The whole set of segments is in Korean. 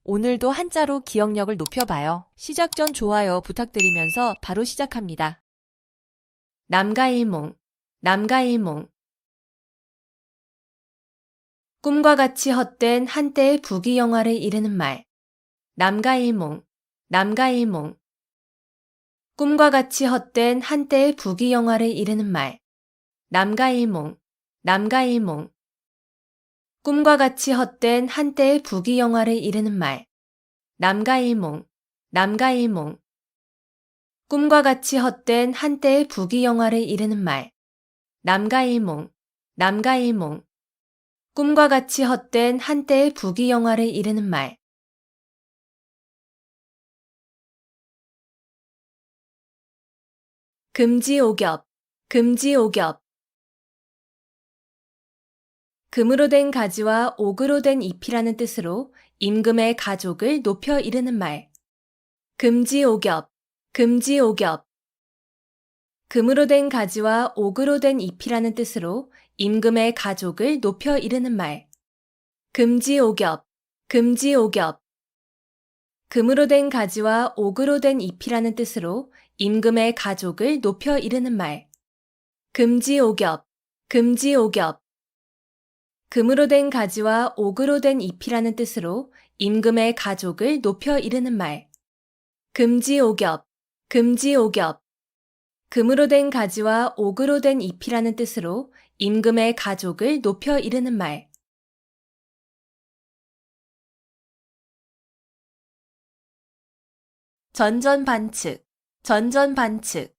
오늘도 한자로 기억력을 높여봐요. 시작 전 좋아요 부탁드리면서 바로 시작합니다. 남가일몽, 남가일몽. 꿈과 같이 헛된 한때의 부귀영화를 이르는 말. 남가일몽, 남가일몽. 꿈과 같이 헛된 한때의 부귀영화를 이르는 말. 남가일몽, 남가일몽. 꿈과 같이 헛된 한때의 부귀영화를 이르는 말. 남가일몽, 남가일몽. 꿈과 같이 헛된 한때의 부귀영화를 이르는 말. 남가일몽, 남가일몽. 꿈과 같이 헛된 한때의 부귀영화를 이르는 말. 금지오겹, 금지오겹. 금으로 된 가지와 옥으로 된 잎이라는 뜻으로 임금의 가족을 높여 이르는 말. 금지오겹, 금지오겹. 금으로 된 가지와 옥으로 된 잎이라는 뜻으로 임금의 가족을 높여 이르는 말. 금지오겹, 금지오겹. 금으로 된 가지와 옥으로 된 잎이라는 뜻으로 임금의 가족을 높여 이르는 말. 금지오겹, 금지오겹. 금으로 된 가지와 옥으로 된 잎이라는 뜻으로 임금의 가족을 높여 이르는 말. 금지오겹, 금지오겹. 금으로 된 가지와 옥으로 된 잎이라는 뜻으로 임금의 가족을 높여 이르는 말. 전전반측, 전전반측.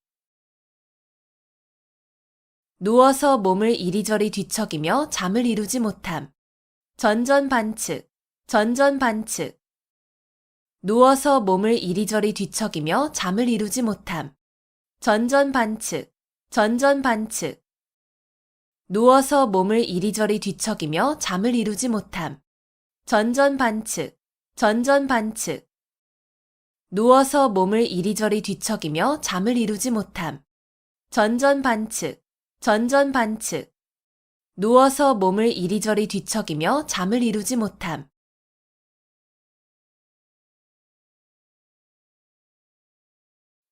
누워서 몸을 이리저리 뒤척이며 잠을 이루지 못함. 전전반측, 전전반측. 누워서 몸을 이리저리 뒤척이며 잠을 이루지 못함. 전전반측, 전전반측. 누워서 몸을 이리저리 뒤척이며 잠을 이루지 못함. 전전반측, 전전반측. 누워서 몸을 이리저리 뒤척이며 잠을 이루지 못함. 전전반측, 전전반측. 누워서 몸을 이리저리 뒤척이며 잠을 이루지 못함.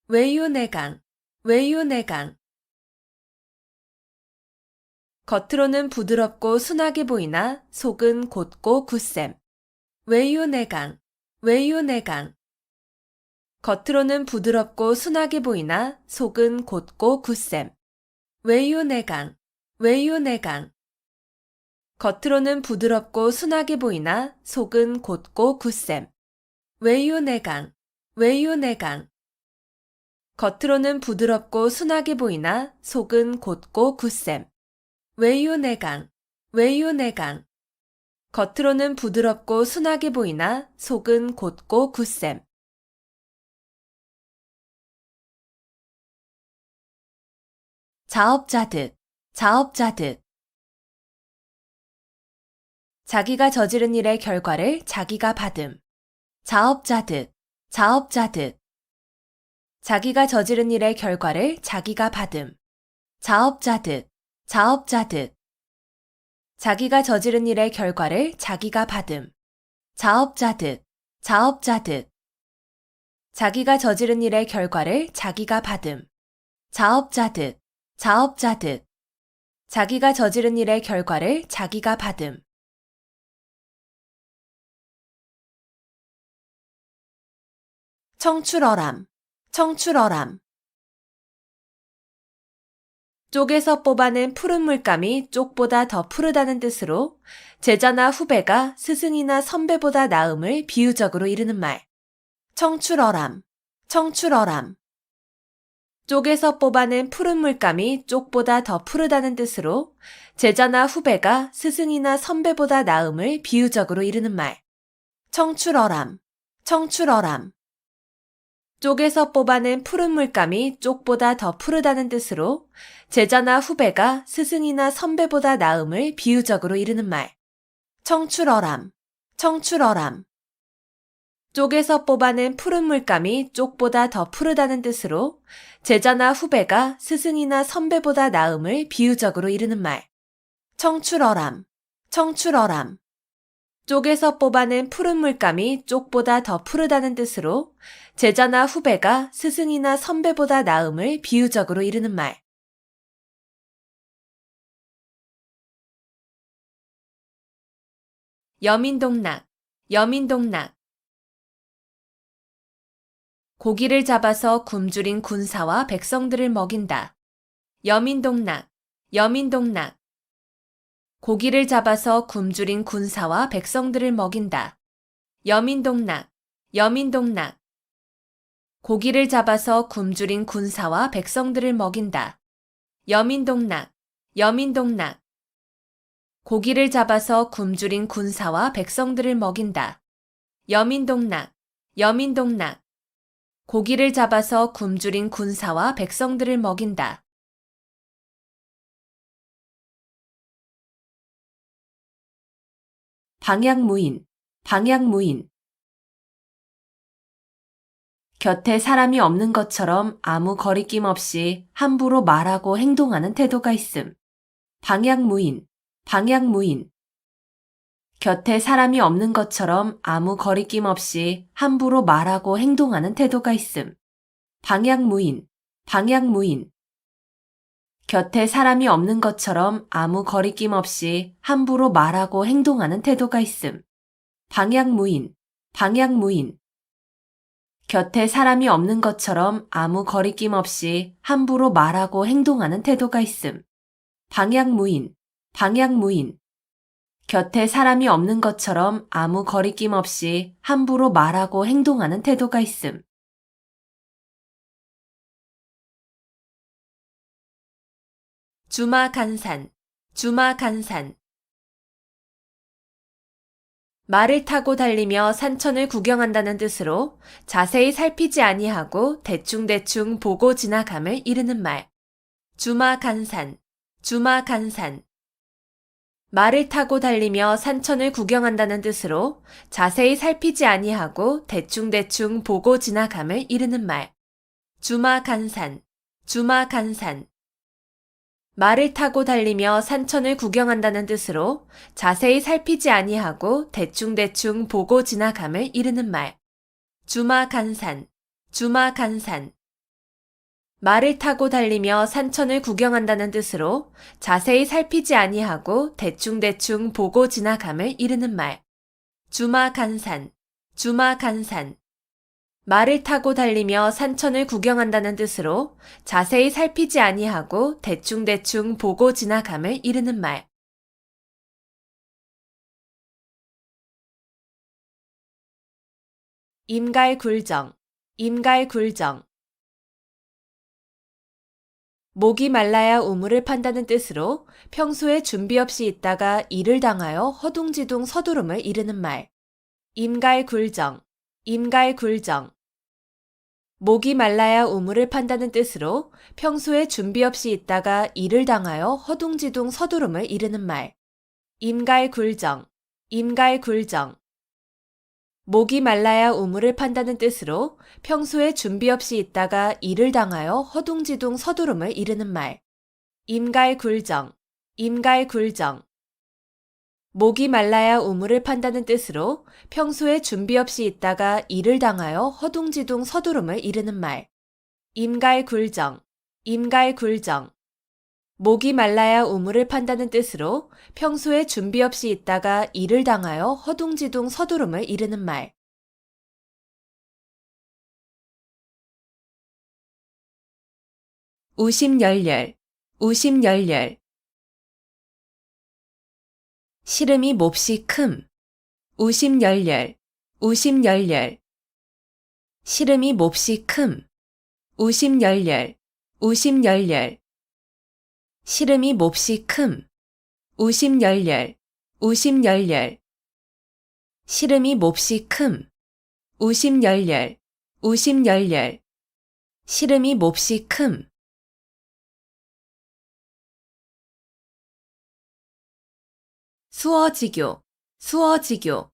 외유내강, 외유내강. 겉으로는 부드럽고 순하게 보이나 속은 곧고 굳셈. 외유내강, 외유내강. 겉으로는 부드럽고 순하게 보이나 속은 곧고 굳셈. 외유내강, 외유내강. 겉으로는 부드럽고 순하게 보이나 속은 곧고 굳셈. 외유내강, 외유내강. 겉으로는 부드럽고 순하게 보이나 속은 곧고 굳셈. 외유내강, 외유내강. 겉으로는 부드럽고 순하게 보이나 속은 곧고 굳셈. 자업자득, 자업자득. 자기가 저지른 일의 결과를 자기가 받음. 자업자득, 자업자득. 자기가 저지른 일의 결과를 자기가 받음. 자업자득, 자업자득. 자기가 저지른 일의 결과를 자기가 받음. 자업자득, 자업자득. 자기가 저지른 일의 결과를 자기가 받음. 자업자득, 자업자득. 자기가 저지른 일의 결과를 자기가 받음. 청출어람, 청출어람. 쪽에서 뽑아낸 푸른 물감이 쪽보다 더 푸르다는 뜻으로 제자나 후배가 스승이나 선배보다 나음을 비유적으로 이르는 말. 청출어람, 청출어람. 쪽에서 뽑아낸 푸른 물감이 쪽보다 더 푸르다는 뜻으로 제자나 후배가 스승이나 선배보다 나음을 비유적으로 이르는 말. 청출어람, 청출어람. 쪽에서 뽑아낸 푸른 물감이 쪽보다 더 푸르다는 뜻으로 제자나 후배가 스승이나 선배보다 나음을 비유적으로 이르는 말. 청출어람, 청출어람. 쪽에서 뽑아낸 푸른 물감이 쪽보다 더 푸르다는 뜻으로 제자나 후배가 스승이나 선배보다 나음을 비유적으로 이르는 말. 청출어람, 청출어람. 쪽에서 뽑아낸 푸른 물감이 쪽보다 더 푸르다는 뜻으로 제자나 후배가 스승이나 선배보다 나음을 비유적으로 이르는 말. 여민동락, 여민동락. 고기를 잡아서 굶주린 군사와 백성들을 먹인다. 여민동락, 여민동락. 고기를 잡아서 굶주린 군사와 백성들을 먹인다. 여민동락, 여민동락. 고기를 잡아서 굶주린 군사와 백성들을 먹인다. 여민동락, 여민동락. 고기를 잡아서 굶주린 군사와 백성들을 먹인다. 여민동락, 여민동락. 고기를 잡아서 굶주린 군사와 백성들을 먹인다. 방향무인, 방향무인. 곁에 사람이 없는 것처럼 아무 거리낌 없이 함부로 말하고 행동하는 태도가 있음. 방향무인, 방향무인. 곁에 사람이 없는 것처럼 아무 거리낌 없이 함부로 말하고 행동하는 태도가 있음. 방향무인, 방향무인. 곁에 사람이 없는 것처럼 아무 거리낌 없이 함부로 말하고 행동하는 태도가 있음. 방향무인, 방향무인. 곁에 사람이 없는 것처럼 아무 거리낌 없이 함부로 말하고 행동하는 태도가 있음. 방향무인, 방향무인. 곁에 사람이 없는 것처럼 아무 거리낌 없이 함부로 말하고 행동하는 태도가 있음. 주마간산, 주마간산. 말을 타고 달리며 산천을 구경한다는 뜻으로 자세히 살피지 아니하고 대충대충 보고 지나감을 이르는 말. 주마간산, 주마간산. 말을 타고 달리며 산천을 구경한다는 뜻으로 자세히 살피지 아니하고 대충대충 보고 지나감을 이르는 말. 주마간산, 주마간산. 말을 타고 달리며 산천을 구경한다는 뜻으로 자세히 살피지 아니하고 대충대충 보고 지나감을 이르는 말. 주마간산, 주마간산. 말을 타고 달리며 산천을 구경한다는 뜻으로 자세히 살피지 아니하고 대충대충 보고 지나감을 이르는 말. 주마간산, 주마간산. 말을 타고 달리며 산천을 구경한다는 뜻으로 자세히 살피지 아니하고 대충대충 보고 지나감을 이르는 말. 임갈굴정, 임갈굴정. 목이 말라야 우물을 판다는 뜻으로 평소에 준비 없이 있다가 일을 당하여 허둥지둥 서두름을 이르는 말. 임갈굴정, 임갈굴정. 목이 말라야 우물을 판다는 뜻으로 평소에 준비 없이 있다가 일을 당하여 허둥지둥 서두름을 이르는 말. 임갈굴정, 임갈굴정. 목이 말라야 우물을 판다는 뜻으로 평소에 준비 없이 있다가 일을 당하여 허둥지둥 서두름을 이르는 말. 임갈굴정, 임갈굴정. 목이 말라야 우물을 판다는 뜻으로 평소에 준비 없이 있다가 일을 당하여 허둥지둥 서두름을 이르는 말. 임갈굴정, 임갈굴정. 목이 말라야 우물을 판다는 뜻으로 평소에 준비 없이 있다가 일을 당하여 허둥지둥 서두름을 이르는 말. 우심열렬, 우심열렬. 시름이 몹시 큼. 우심열렬, 우심열렬. 시름이 몹시 큼. 우심열렬, 우심열렬. 시름이 몹시 큼. 우심열렬, 우심열렬. 시름이 몹시 큼. 우심열렬, 우심열렬. 시름이 몹시 큼. 수어지교, 수어지교.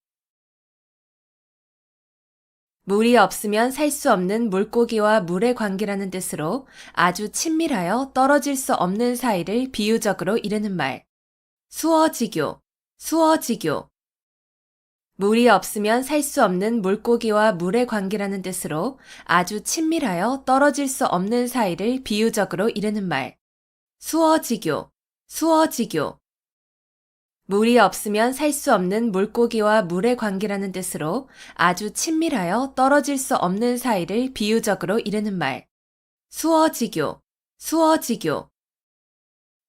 물이 없으면 살 수 없는 물고기와 물의 관계라는 뜻으로 아주 친밀하여 떨어질 수 없는 사이를 비유적으로 이르는 말. 수어지교, 수어지교. 물이 없으면 살 수 없는 물고기와 물의 관계라는 뜻으로 아주 친밀하여 떨어질 수 없는 사이를 비유적으로 이르는 말. 수어지교, 수어지교. 물이 없으면 살 수 없는 물고기와 물의 관계라는 뜻으로 아주 친밀하여 떨어질 수 없는 사이를 비유적으로 이르는 말. 수어지교, 수어지교.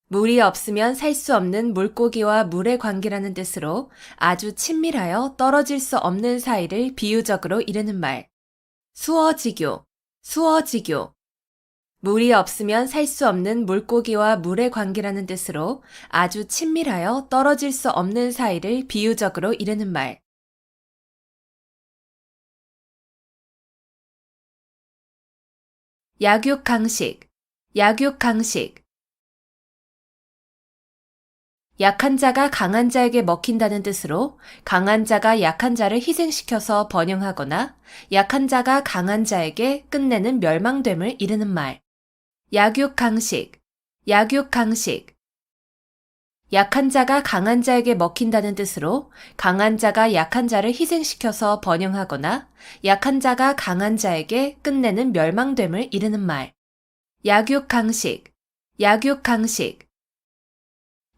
물이 없으면 살 수 없는 물고기와 물의 관계라는 뜻으로 아주 친밀하여 떨어질 수 없는 사이를 비유적으로 이르는 말. 수어지교, 수어지교. 물이 없으면 살 수 없는 물고기와 물의 관계라는 뜻으로 아주 친밀하여 떨어질 수 없는 사이를 비유적으로 이르는 말. 약육강식, 약육강식. 약한 자가 강한 자에게 먹힌다는 뜻으로 강한 자가 약한 자를 희생시켜서 번영하거나 약한 자가 강한 자에게 끝내는 멸망됨을 이르는 말. 약육강식, 약육강식. 약한 자가 강한 자에게 먹힌다는 뜻으로 강한 자가 약한 자를 희생시켜서 번영하거나 약한 자가 강한 자에게 끝내는 멸망됨을 이르는 말. 약육강식, 약육강식.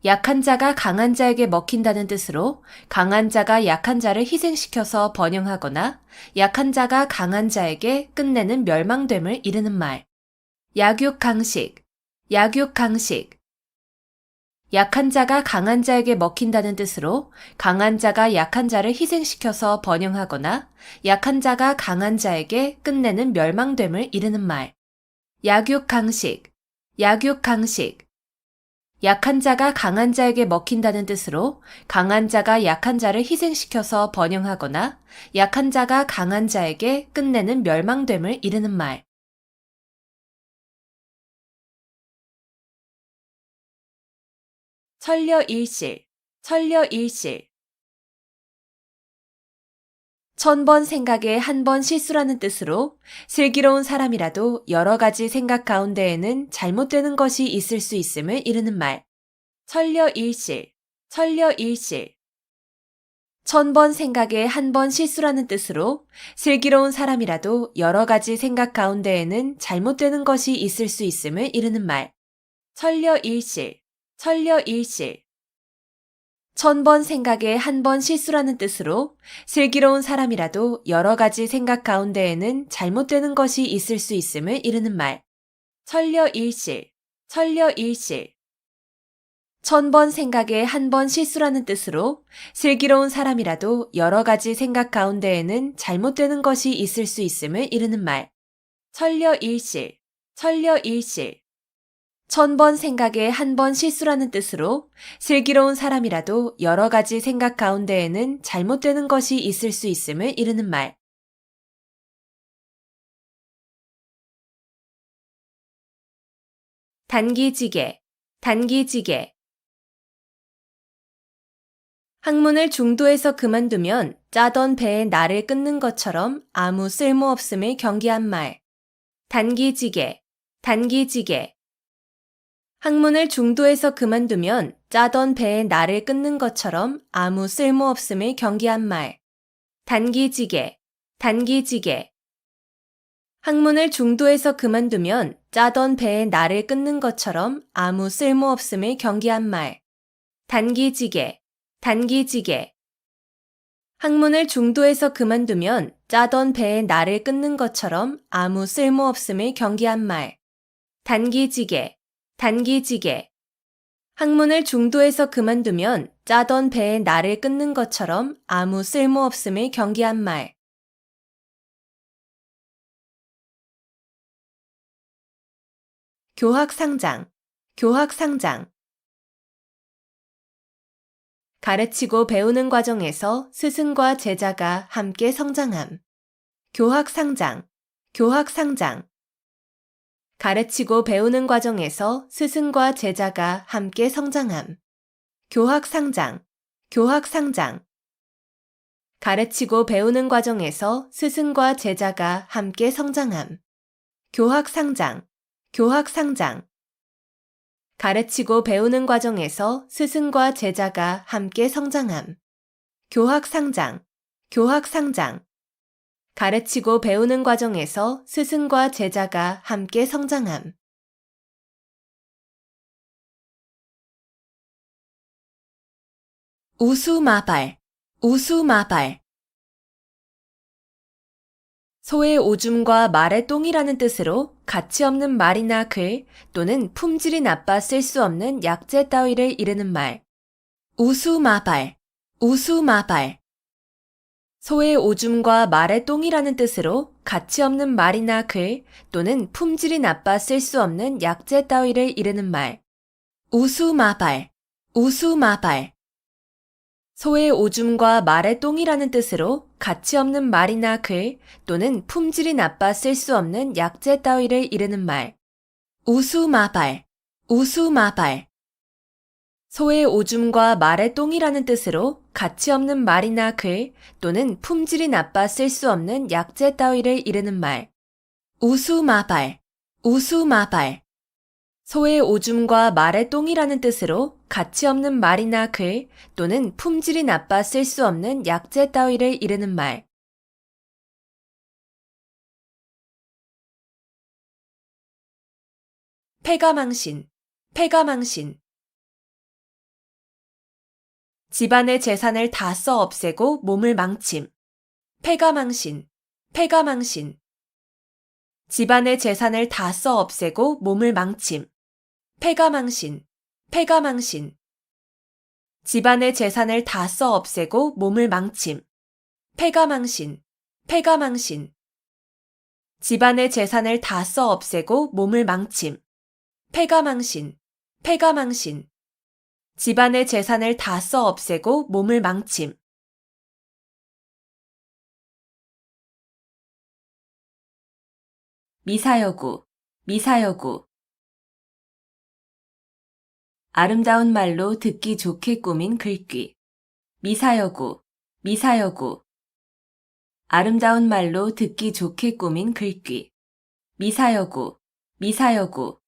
약한 자가 강한 자에게 먹힌다는 뜻으로 강한 자가 약한 자를 희생시켜서 번영하거나 약한 자가 강한 자에게 끝내는 멸망됨을 이르는 말. 약육강식, 약육강식. 약한 자가 강한 자에게 먹힌다는 뜻으로 강한 자가 약한 자를 희생시켜서 번영하거나 약한 자가 강한 자에게 끝내는 멸망됨을 이르는 말. 약육강식, 약육강식. 약한 자가 강한 자에게 먹힌다는 뜻으로 강한 자가 약한 자를 희생시켜서 번영하거나 약한 자가 강한 자에게 끝내는 멸망됨을 이르는 말. 천려일실, 천려일실. 천 번 생각에 한 번 실수라는 뜻으로 슬기로운 사람이라도 여러 가지 생각 가운데에는 잘못되는 것이 있을 수 있음을 이르는 말. 천려일실, 천려일실. 천 번 생각에 한 번 실수라는 뜻으로 슬기로운 사람이라도 여러 가지 생각 가운데에는 잘못되는 것이 있을 수 있음을 이르는 말. 천려일실, 천려일실. 천 번 생각에 한 번 실수라는 뜻으로 슬기로운 사람이라도 여러 가지 생각 가운데에는 잘못되는 것이 있을 수 있음을 이르는 말. 천려일실, 천려일실. 천 번 생각에 한 번 실수라는 뜻으로 슬기로운 사람이라도 여러 가지 생각 가운데에는 잘못되는 것이 있을 수 있음을 이르는 말. 천려일실, 천려일실. 천 번 생각에 한 번 실수라는 뜻으로 슬기로운 사람이라도 여러 가지 생각 가운데에는 잘못되는 것이 있을 수 있음을 이르는 말. 단기지개, 단기지개. 학문을 중도에서 그만두면 짜던 배에 날을 끊는 것처럼 아무 쓸모없음을 경계한 말. 단기지개, 단기지개. 학문을 중도에서 그만두면 짜던 배에 날을 끊는 것처럼 아무 쓸모없음을 경계한 말. 단기지개, 단기지개. 학문을 중도에서 그만두면 짜던 배에 날을 끊는 것처럼 아무 쓸모없음을 경계한 말. 단기지개, 단기지개. 학문을 중도에서 그만두면 짜던 배에 날을 끊는 것처럼 아무 쓸모없음을 경계한 말. 단기지개, 단기지개. 학문을 중도에서 그만두면 짜던 배에 날을 끊는 것처럼 아무 쓸모없음을 경계한 말. 교학상장, 교학상장. 가르치고 배우는 과정에서 스승과 제자가 함께 성장함. 교학상장, 교학상장. 가르치고 배우는 과정에서 스승과 제자가 함께 성장함. 교학상장, 교학상장. 가르치고 배우는 과정에서 스승과 제자가 함께 성장함. 교학상장, 교학상장. 가르치고 배우는 과정에서 스승과 제자가 함께 성장함. 교학상장, 교학상장. 가르치고 배우는 과정에서 스승과 제자가 함께 성장함. 우수마발, 우수마발. 소의 오줌과 말의 똥이라는 뜻으로 가치 없는 말이나 글 또는 품질이 나빠 쓸 수 없는 약재 따위를 이르는 말. 우수마발, 우수마발. 소의 오줌과 말의 똥이라는 뜻으로 가치 없는 말이나 글 또는 품질이 나빠 쓸 수 없는 약재 따위를 이르는 말. 우수마발, 우수마발. 소의 오줌과 말의 똥이라는 뜻으로 가치 없는 말이나 글 또는 품질이 나빠 쓸 수 없는 약재 따위를 이르는 말. 우수마발, 우수마발. 소의 오줌과 말의 똥이라는 뜻으로 가치 없는 말이나 글 또는 품질이 나빠 쓸 수 없는 약재 따위를 이르는 말. 우수마발, 우수마발. 소의 오줌과 말의 똥이라는 뜻으로 가치 없는 말이나 글 또는 품질이 나빠 쓸 수 없는 약재 따위를 이르는 말. 패가망신, 패가망신. 집안의 재산을 다 써 없애고 몸을 망침. 패가망신, 패가망신. 집안의 재산을 다 써 없애고 몸을 망침. 패가망신, 패가망신. 집안의 재산을 다 써 없애고 몸을 망침. 패가망신, 패가망신. 집안의 재산을 다 써 없애고 몸을 망침. 패가망신, 패가망신. 집안의 재산을 다 써 없애고 몸을 망침. 미사여구, 미사여구. 아름다운 말로 듣기 좋게 꾸민 글귀. 미사여구, 미사여구. 아름다운 말로 듣기 좋게 꾸민 글귀. 미사여구, 미사여구.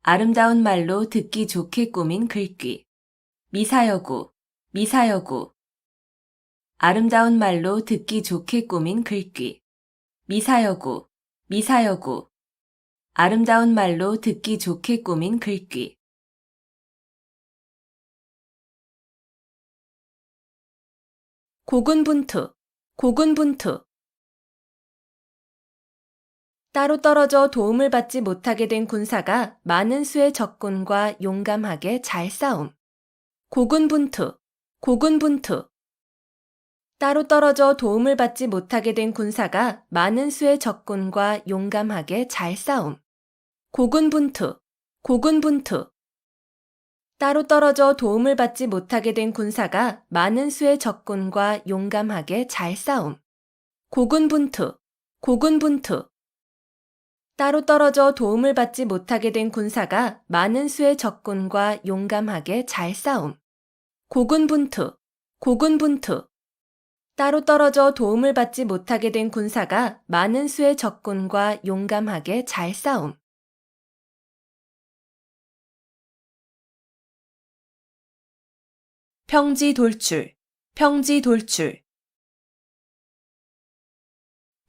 아름다운 말로 듣기 좋게 꾸민 글귀. 미사여구, 미사여구. 아름다운 말로 듣기 좋게 꾸민 글귀. 미사여구, 미사여구. 아름다운 말로 듣기 좋게 꾸민 글귀. 고군분투, 고군분투. 따로 떨어져 도움을 받지 못하게 된 군사가 많은 수의 적군과 용감하게 잘 싸움. 고군분투, 고군분투. 따로 떨어져 도움을 받지 못하게 된 군사가 많은 수의 적군과 용감하게 잘 싸움. 고군분투, 고군분투. 따로 떨어져 도움을 받지 못하게 된 군사가 많은 수의 적군과 용감하게 잘 싸움. 고군분투, 고군분투. 따로 떨어져 도움을 받지 못하게 된 군사가 많은 수의 적군과 용감하게 잘 싸움. 고군분투, 고군분투. 따로 떨어져 도움을 받지 못하게 된 군사가 많은 수의 적군과 용감하게 잘 싸움. 평지돌출, 평지돌출.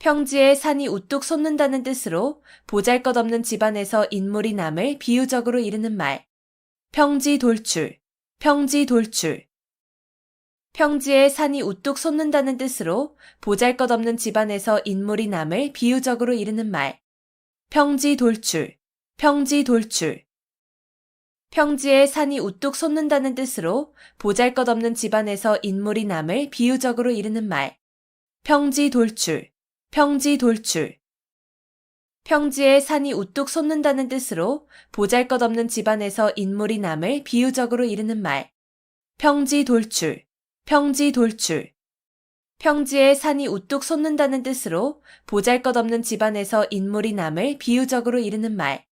평지에 산이 우뚝 솟는다는 뜻으로 보잘것없는 집안에서 인물이 남을 비유적으로 이르는 말. 평지돌출, 평지돌출. 평지에 산이 우뚝 솟는다는 뜻으로 보잘것없는 집안에서 인물이 남을 비유적으로 이르는 말. 평지돌출, 평지돌출. 평지에 산이 우뚝 솟는다는 뜻으로 보잘것없는 집안에서 인물이 남을 비유적으로 이르는 말. 평지돌출, 평지돌출. 평지에 산이 우뚝 솟는다는 뜻으로 보잘것없는 집안에서 인물이 남을 비유적으로 이르는 말. 평지돌출, 평지돌출. 평지에 산이 우뚝 솟는다는 뜻으로 보잘것없는 집안에서 인물이 남을 비유적으로 이르는 말.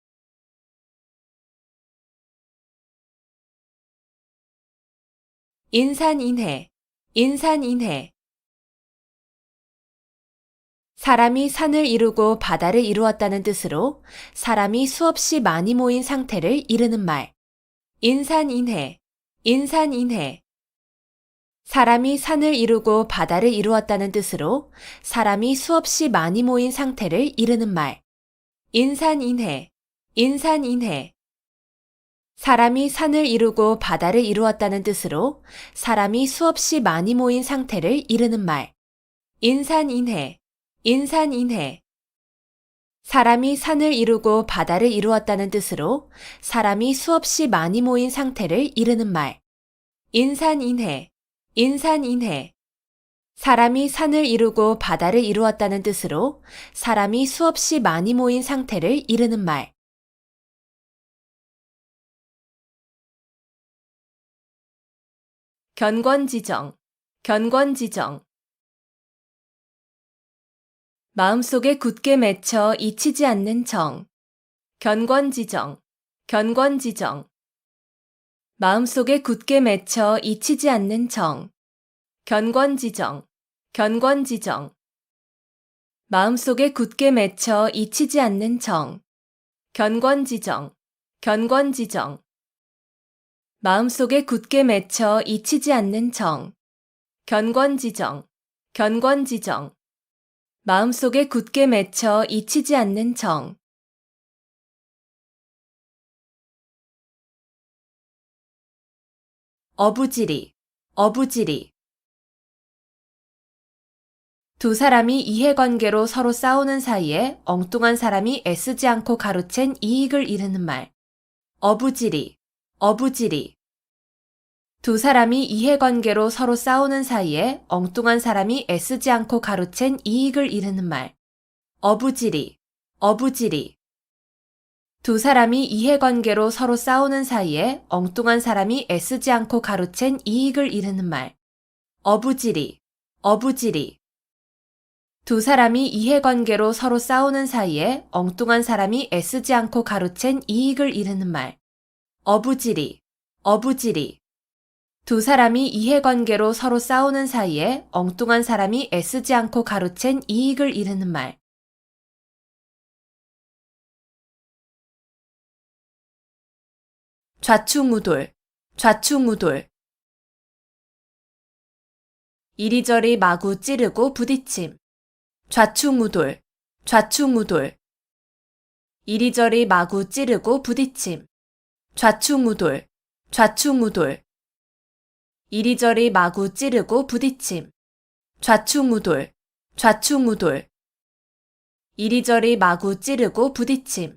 인산인해, 인산인해. 사람이 산을 이루고 바다를 이루었다는 뜻으로 사람이 수없이 많이 모인 상태를 이르는 말. 인산인해, 인산인해. 사람이 산을 이루고 바다를 이루었다는 뜻으로 사람이 수없이 많이 모인 상태를 이르는 말. 인산인해, 인산인해. 사람이 산을 이루고 바다를 이루었다는 뜻으로 사람이 수없이 많이 모인 상태를 이르는 말. 인산인해, 인산인해. 사람이 산을 이루고 바다를 이루었다는 뜻으로 사람이 수없이 많이 모인 상태를 이르는 말. 인산인해, 인산인해. 사람이 산을 이루고 바다를 이루었다는 뜻으로 사람이 수없이 많이 모인 상태를 이르는 말. 견권지정, 견권지정. 마음속에 굳게 맺혀 잊히지 않는 정. 견권지정, 견권지정. 마음속에 굳게 맺혀 잊히지 않는 정. 견권지정, 견권지정. 마음속에 굳게 맺혀 잊히지 않는 정. 견권지정, 견권지정. 마음속에 굳게 맺혀 잊히지 않는 정. 견권지정, 견권지정. 마음속에 굳게 맺혀 잊히지 않는 정. 어부지리, 어부지리. 두 사람이 이해관계로 서로 싸우는 사이에 엉뚱한 사람이 애쓰지 않고 가로챈 이익을 이르는 말. 어부지리, 어부지리. 두 사람이 이해관계로 서로 싸우는 사이에 엉뚱한 사람이 애쓰지 않고 가로챈 이익을 이르는 말. 어부지리, 어부지리. 두 사람이 이해관계로 서로 싸우는 사이에 엉뚱한 사람이 애쓰지 않고 가로챈 이익을 이르는 말. 어부지리, 어부지리. 두 사람이 이해관계로 서로 싸우는 사이에 엉뚱한 사람이 애쓰지 않고 가로챈 이익을 이르는 말. 어부지리, 어부지리. 두 사람이 이해관계로 서로 싸우는 사이에 엉뚱한 사람이 애쓰지 않고 가로챈 이익을 이르는 말. 좌충우돌, 좌충우돌. 이리저리 마구 찌르고 부딪힘. 좌충우돌, 좌충우돌. 이리저리 마구 찌르고 부딪힘. 좌충우돌, 좌충우돌. 이리저리 마구 찌르고 부딪힘. 좌충우돌, 좌충우돌. 이리저리 마구 찌르고 부딪힘.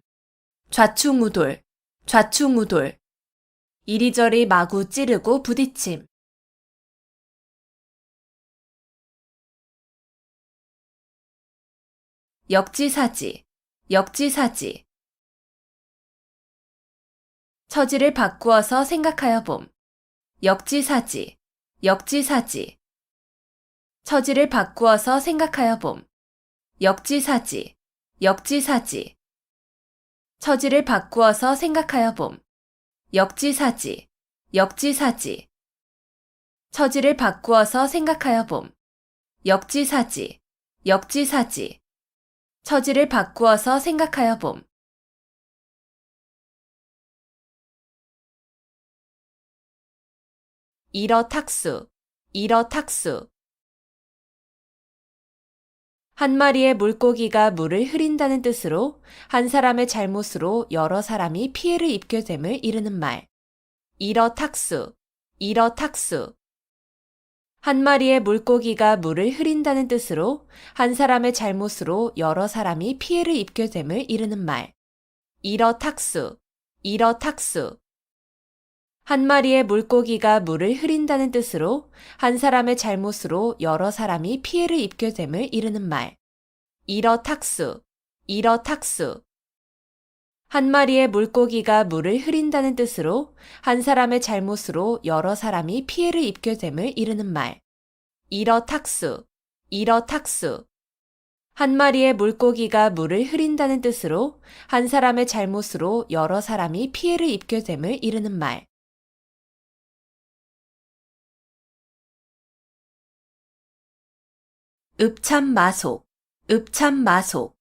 좌충우돌, 좌충우돌. 이리저리 마구 찌르고 부딪힘. 역지사지, 역지사지. 처지를 바꾸어서 생각하여 봄. 역지사지, 역지사지. 처지를 바꾸어서 생각하여 봄. 역지사지, 역지사지. 처지를 바꾸어서 생각하여 봄. 역지사지, 역지사지. 처지를 바꾸어서 생각하여 봄. 역지사지, 역지사지. 처지를 바꾸어서 생각하여 봄. 일어탁수, 일어탁수. 한 마리의 물고기가 물을 흐린다는 뜻으로 한 사람의 잘못으로 여러 사람이 피해를 입게 됨을 이르는 말. 일어탁수, 일어탁수. 한 마리의 물고기가 물을 흐린다는 뜻으로 한 사람의 잘못으로 여러 사람이 피해를 입게 됨을 이르는 말. 일어탁수, 일어탁수. 한 마리의 물고기가 물을 흐린다는 뜻으로 한 사람의 잘못으로 여러 사람이 피해를 입게 됨을 이르는 말. 일어탁수, 일어탁수. 한 마리의 물고기가 물을 흐린다는 뜻으로 한 사람의 잘못으로 여러 사람이 피해를 입게 됨을 이르는 말. 일어탁수, 일어탁수. 한 마리의 물고기가 물을 흐린다는 뜻으로 한 사람의 잘못으로 여러 사람이 피해를 입게 됨을 이르는 말. 읍참마속, 읍참마속.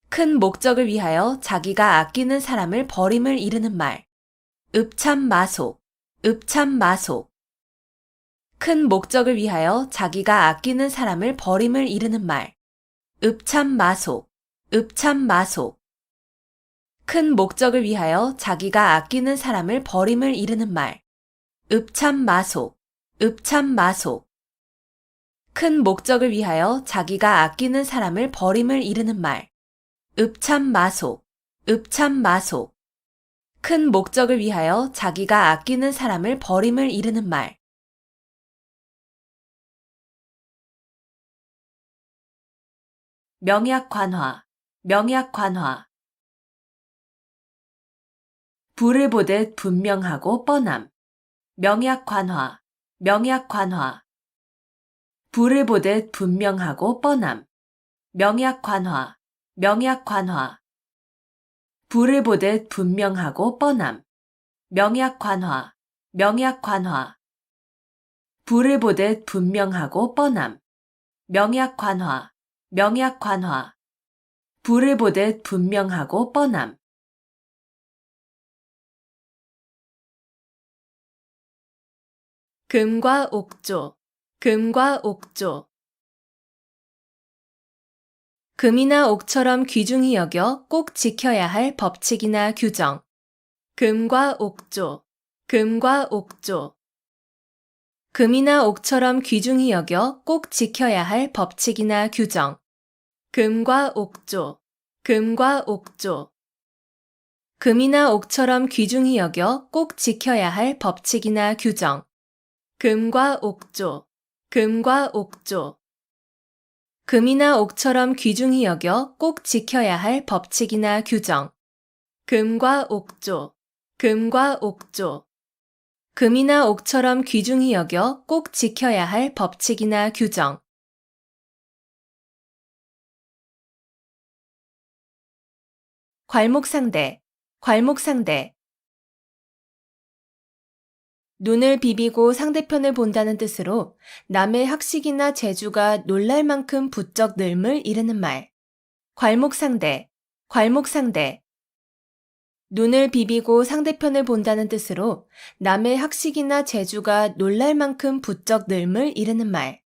큰 목적을 위하여 자기가 아끼는 사람을 버림을 이르는 말. 읍참마속, 읍참마속. 큰 목적을 위하여 자기가 아끼는 사람을 버림을 이르는 말. 읍참마속, 읍참마속. 큰 목적을 위하여 자기가 아끼는 사람을 버림을 이르는 말. 읍참마속, 읍참마속. 큰 목적을 위하여 자기가 아끼는 사람을 버림을 이르는 말. 읍참마속, 읍참마속. 큰 목적을 위하여 자기가 아끼는 사람을 버림을 이르는 말. 명약관화, 명약관화. 불을 보듯 분명하고 뻔함. 명약관화, 명약관화. 불을 보듯 분명하고 뻔함. 명약관화, 명약관화. 불을 보듯 분명하고 뻔함. 명약관화, 명약관화. 불을 보듯 분명하고 뻔함. 명약관화, 명약관화. 불을 보듯 분명하고 뻔함. 금과 옥조, 금과 옥조. 금이나 옥처럼 귀중히 여겨 꼭 지켜야 할 법칙이나 규정. 금과 옥조, 금과 옥조. 금이나 옥처럼 귀중히 여겨 꼭 지켜야 할 법칙이나 규정. 금과 옥조, 금과 옥조. 금이나 옥처럼 귀중히 여겨 꼭 지켜야 할 법칙이나 규정. 금과 옥조, 금과 옥조. 금이나 옥처럼 귀중히 여겨 꼭 지켜야 할 법칙이나 규정. 금과 옥조, 금과 옥조. 금이나 옥처럼 귀중히 여겨 꼭 지켜야 할 법칙이나 규정. 괄목상대, 괄목상대. 눈을 비비고 상대편을 본다는 뜻으로 남의 학식이나 재주가 놀랄 만큼 부쩍 늘음을 이르는 말. 괄목상대, 괄목상대. 눈을 비비고 상대편을 본다는 뜻으로 남의 학식이나 재주가 놀랄 만큼 부쩍 늘음을 이르는 말.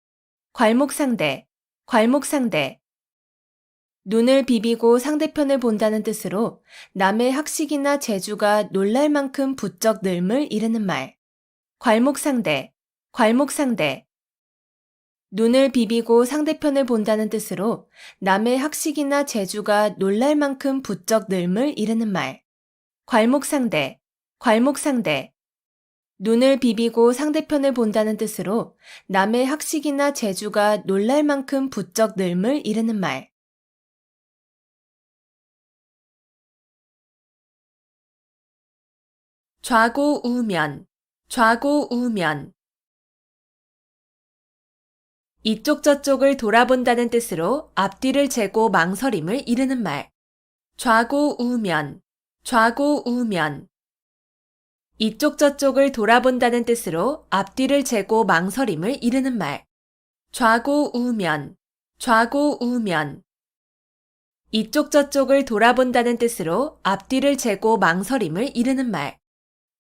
괄목상대, 괄목상대. 눈을 비비고 상대편을 본다는 뜻으로 남의 학식이나 재주가 놀랄 만큼 부쩍 늘음을 이르는 말. 괄목상대, 괄목상대. 눈을 비비고 상대편을 본다는 뜻으로 남의 학식이나 재주가 놀랄 만큼 부쩍 늘음을 이르는 말. 괄목상대, 괄목상대. 눈을 비비고 상대편을 본다는 뜻으로 남의 학식이나 재주가 놀랄 만큼 부쩍 늘음을 이르는 말. 좌고우면, 좌고우면. 이쪽 저쪽을 돌아본다는 뜻으로 앞뒤를 재고 망설임을 이르는 말. 좌고우면, 좌고우면. 이쪽 저쪽을 돌아본다는 뜻으로 앞뒤를 재고 망설임을 이르는 말. 좌고우면, 좌고우면. 이쪽 저쪽을 돌아본다는 뜻으로 앞뒤를 재고 망설임을 이르는 말.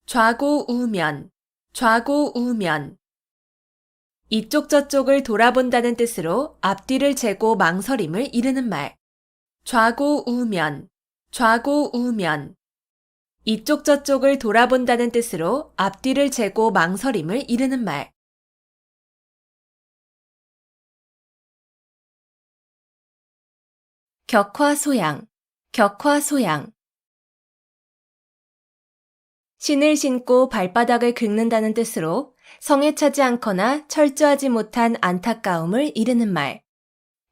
좌고우면, 좌고우면. 이쪽 저쪽을 돌아본다는 뜻으로 앞뒤를 재고 망설임을 이르는 말. 좌고우면, 좌고우면. 이쪽 저쪽을 돌아본다는 뜻으로 앞뒤를 재고 망설임을 이르는 말. 격화소양, 격화소양. 신을 신고 발바닥을 긁는다는 뜻으로 성에 차지 않거나 철저하지 못한 안타까움을 이르는 말.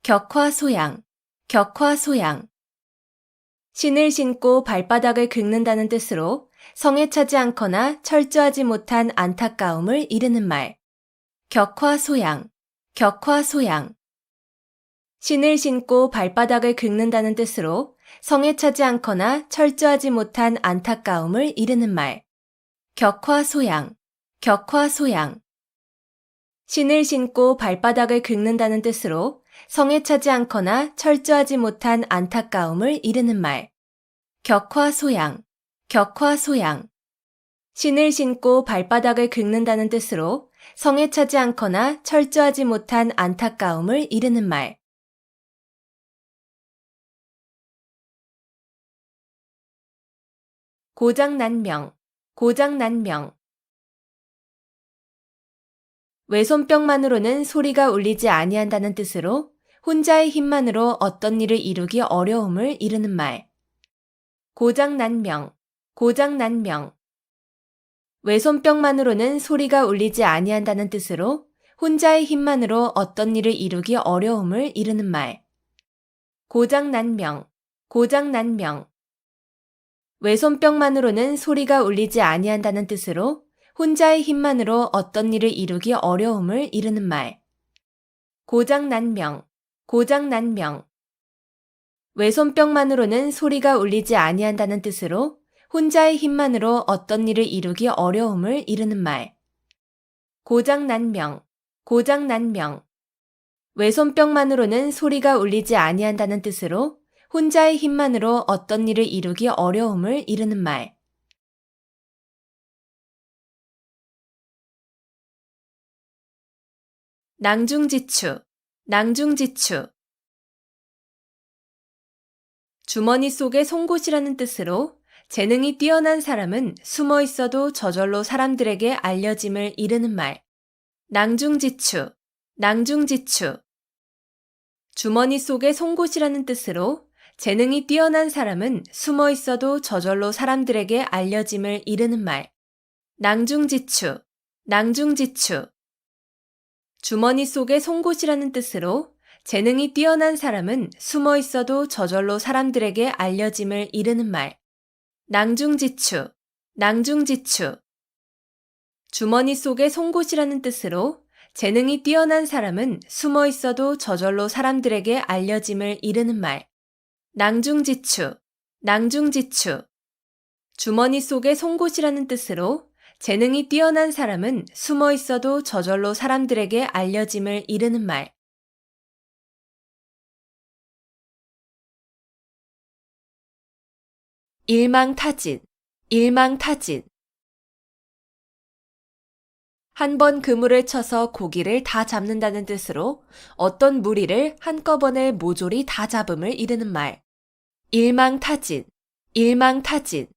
격화소양, 격화소양. 신을 신고 발바닥을 긁는다는 뜻으로 성에 차지 않거나 철저하지 못한 안타까움을 이르는 말. 격화소양, 격화소양. 신을 신고 발바닥을 긁는다는 뜻으로 성에 차지 않거나 철저하지 못한 안타까움을 이르는 말. 격화소양, 격화소양. 신을 신고 발바닥을 긁는다는 뜻으로 성에 차지 않거나 철저하지 못한 안타까움을 이르는 말. 격화소양, 격화소양. 신을 신고 발바닥을 긁는다는 뜻으로 성에 차지 않거나 철저하지 못한 안타까움을 이르는 말. 고장난명, 고장난명. 외손뼉만으로는 소리가 울리지 아니한다는 뜻으로 혼자의 힘만으로 어떤 일을 이루기 어려움을 이르는 말. 고장난명, 고장난명. 외손뼉만으로는 소리가 울리지 아니한다는 뜻으로 혼자의 힘만으로 어떤 일을 이루기 어려움을 이르는 말. 고장난명, 고장난명. 외손뼉만으로는 소리가 울리지 아니한다는 뜻으로 혼자의 힘만으로 어떤 일을 이루기 어려움을 이르는 말. 고장난명, 고장난명. 외손뼉만으로는 소리가 울리지 아니한다는 뜻으로 혼자의 힘만으로 어떤 일을 이루기 어려움을 이르는 말. 고장난명, 고장난명. 외손뼉만으로는 소리가 울리지 아니한다는 뜻으로 혼자의 힘만으로 어떤 일을 이루기 어려움을 이르는 말. 낭중지추, 낭중지추. 주머니 속의 송곳이라는 뜻으로 재능이 뛰어난 사람은 숨어 있어도 저절로 사람들에게 알려짐을 이르는 말. 낭중지추, 낭중지추. 주머니 속의 송곳이라는 뜻으로 재능이 뛰어난 사람은 숨어 있어도 저절로 사람들에게 알려짐을 이르는 말. 낭중지추, 낭중지추. 주머니 속의 송곳이라는 뜻으로 재능이 뛰어난 사람은 숨어 있어도 저절로 사람들에게 알려짐을 이르는 말. 낭중지추, 낭중지추. 주머니 속의 송곳이라는 뜻으로 재능이 뛰어난 사람은 숨어 있어도 저절로 사람들에게 알려짐을 이르는 말. 낭중지추, 낭중지추. 주머니 속의 송곳이라는 뜻으로 재능이 뛰어난 사람은 숨어 있어도 저절로 사람들에게 알려짐을 이르는 말. 일망타진, 일망타진. 한 번 그물을 쳐서 고기를 다 잡는다는 뜻으로 어떤 무리를 한꺼번에 모조리 다 잡음을 이르는 말. 일망타진, 일망타진.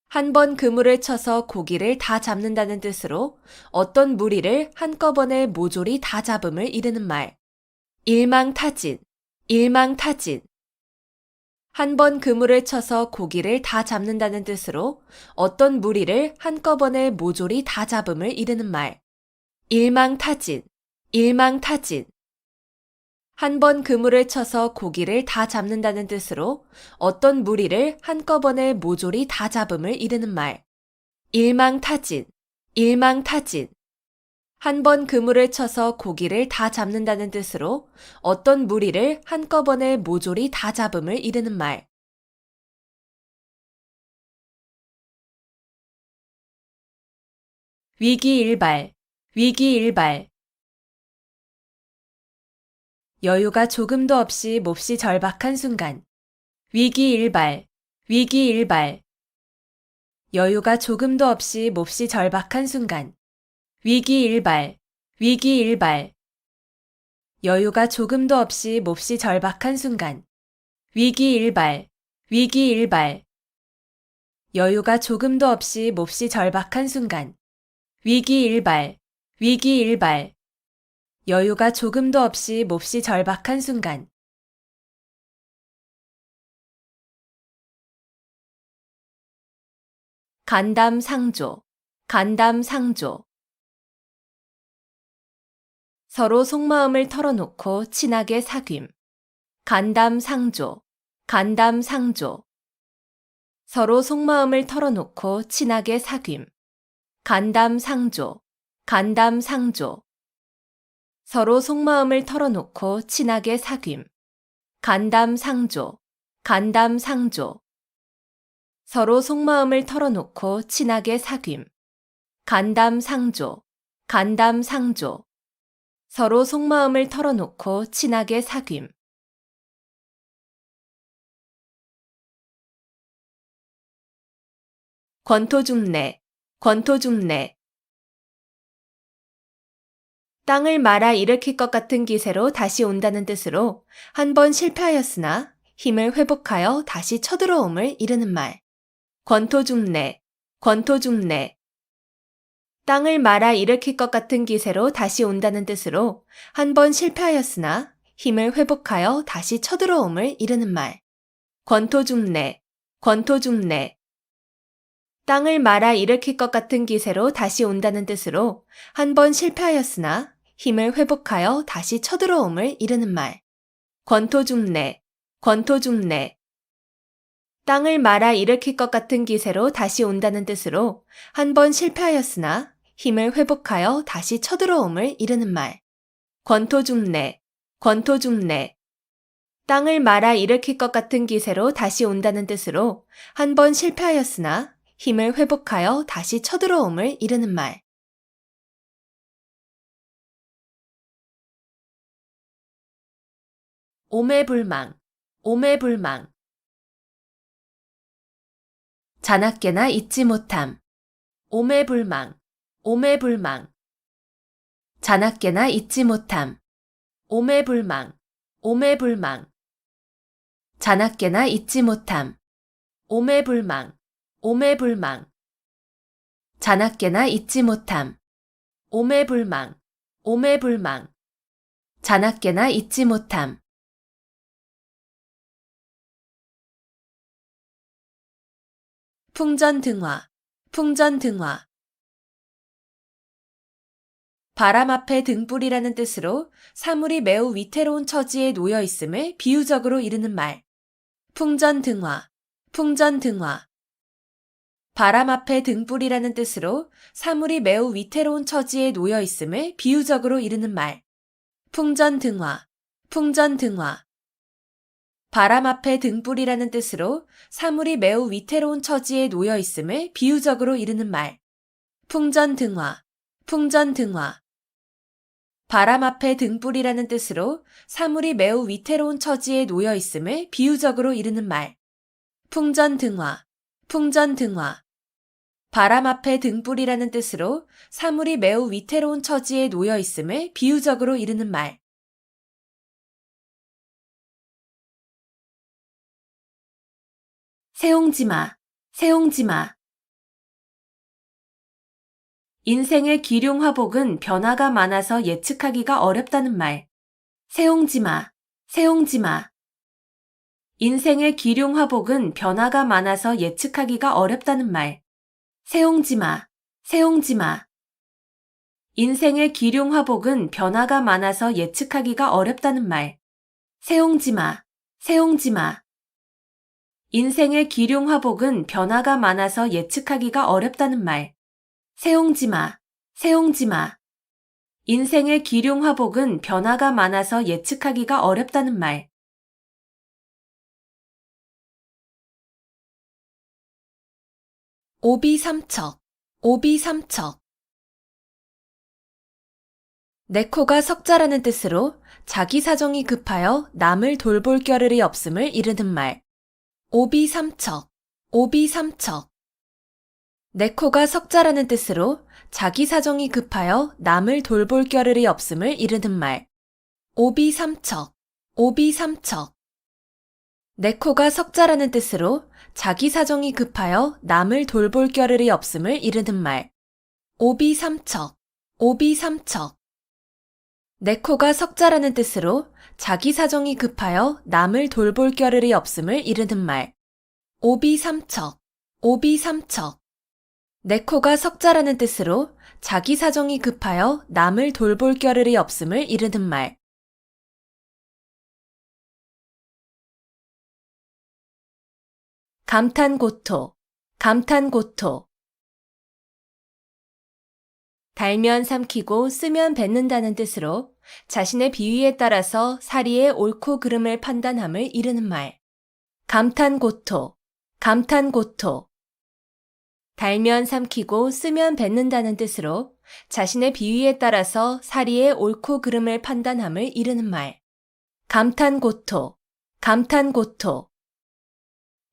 한 번 그물을 쳐서 고기를 다 잡는다는 뜻으로 어떤 무리를 한꺼번에 모조리 다 잡음을 이르는 말. 일망타진, 일망타진. 한 번 그물을 쳐서 고기를 다 잡는다는 뜻으로 어떤 무리를 한꺼번에 모조리 다 잡음을 이르는 말. 일망타진, 일망타진. 한 번 그물을 쳐서 고기를 다 잡는다는 뜻으로 어떤 무리를 한꺼번에 모조리 다 잡음을 이르는 말. 일망타진, 일망타진. 한 번 그물을 쳐서 고기를 다 잡는다는 뜻으로 어떤 무리를 한꺼번에 모조리 다 잡음을 이르는 말. 위기일발, 위기일발. 여유가 조금도 없이 몹시 절박한 순간. 위기일발, 위기일발. 여유가 조금도 없이 몹시 절박한 순간. 위기일발, 위기일발. 여유가 조금도 없이 몹시 절박한 순간. 위기일발, 위기일발. 여유가 조금도 없이 몹시 절박한 순간. 위기일발, 위기일발. 여유가 조금도 없이 몹시 절박한 순간. 간담상조, 간담상조. 서로 속마음을 털어놓고 친하게 사귐. 간담상조, 간담상조. 서로 속마음을 털어놓고 친하게 사귐. 간담상조, 간담상조. 서로 속마음을 털어놓고 친하게 사귐. 간담상조, 간담상조. 서로 속마음을 털어놓고 친하게 사귐. 간담상조, 간담상조. 서로 속마음을 털어놓고 친하게 사귐. 권토중래, 권토중래. 땅을 말아 일으킬 것 같은 기세로 다시 온다는 뜻으로 한 번 실패하였으나 힘을 회복하여 다시 쳐들어옴을 이르는 말. 권토중래, 권토중래. 땅을 말아 일으킬 것 같은 기세로 다시 온다는 뜻으로 한 번 실패하였으나 힘을 회복하여 다시 쳐들어옴을 이르는 말. 권토중래, 권토중래. 땅을 말아 일으킬 것 같은 기세로 다시 온다는 뜻으로 한 번 실패하였으나 힘을 회복하여 다시 쳐들어옴을 이르는 말. 권토중래, 권토중래. 땅을 말아 일으킬 것 같은 기세로 다시 온다는 뜻으로 한 번 실패하였으나 힘을 회복하여 다시 쳐들어옴을 이르는 말. 권토중래, 권토중래. 땅을 말아 일으킬 것 같은 기세로 다시 온다는 뜻으로 한 번 실패하였으나 힘을 회복하여 다시 쳐들어옴을 이르는 말. 오매불망, 오매불망. 자나깨나 잊지 못함. 오매불망, 오매불망. 자나깨나 잊지 못함. 오매불망, 오매불망. 자나깨나 잊지 못함. 오매불망, 오매불망. 자나깨나 잊지 못함. 오매불망, 오매불망. 자나깨나 잊지 못함. 풍전등화, 풍전등화. 바람 앞에 등불이라는 뜻으로 사물이 매우 위태로운 처지에 놓여 있음을 비유적으로 이르는 말. 풍전등화, 풍전등화. 바람 앞에 등불이라는 뜻으로 사물이 매우 위태로운 처지에 놓여 있음을 비유적으로 이르는 말. 풍전등화, 풍전등화. 바람 앞에 등불이라는 뜻으로 사물이 매우 위태로운 처지에 놓여 있음을 비유적으로 이르는 말. 풍전등화, 풍전등화. 바람 앞에 등불이라는 뜻으로 사물이 매우 위태로운 처지에 놓여 있음을 비유적으로 이르는 말. 풍전등화, 풍전등화. 바람 앞에 등불이라는 뜻으로 사물이 매우 위태로운 처지에 놓여 있음을 비유적으로 이르는 말. 세옹지마, 세옹지마. 인생의 기륭화복은 변화가 많아서 예측하기가 어렵다는 말. 세옹지마, 세옹지마. 인생의 기륭화복은 변화가 많아서 예측하기가 어렵다는 말. 세옹지마, 세옹지마. 인생의 기륭화복은 변화가 많아서 예측하기가 어렵다는 말. 세옹지마, 세옹지마. 인생의 기륭화복은 변화가 많아서 예측하기가 어렵다는 말. 세옹지마, 세옹지마. 인생의 기륭화복은 변화가 많아서 예측하기가 어렵다는 말. 오비삼척, 오비삼척. 내 코가 석자라는 뜻으로 자기 사정이 급하여 남을 돌볼 겨를이 없음을 이르는 말. 오비삼척, 오비삼척. 내 코가 석자라는 뜻으로 자기 사정이 급하여 남을 돌볼 겨를이 없음을 이르는 말. 오비삼척, 오비삼척. 내 코가 석자라는 뜻으로 자기 사정이 급하여 남을 돌볼 겨를이 없음을 이르는 말. 오비삼척, 오비삼척. 내 코가 석자라는 뜻으로 자기 사정이 급하여 남을 돌볼 겨를이 없음을 이르는 말. 오비삼척, 오비삼척. 내 코가 석자라는 뜻으로 자기 사정이 급하여 남을 돌볼 겨를이 없음을 이르는 말. 감탄고토, 감탄고토. 달면 삼키고 쓰면 뱉는다는 뜻으로 자신의 비위에 따라서 사리의 옳고 그름을 판단함을 이르는 말. 감탄고토, 감탄고토. 달면 삼키고 쓰면 뱉는다는 뜻으로 자신의 비위에 따라서 사리의 옳고 그름을 판단함을 이르는 말. 감탄고토, 감탄고토.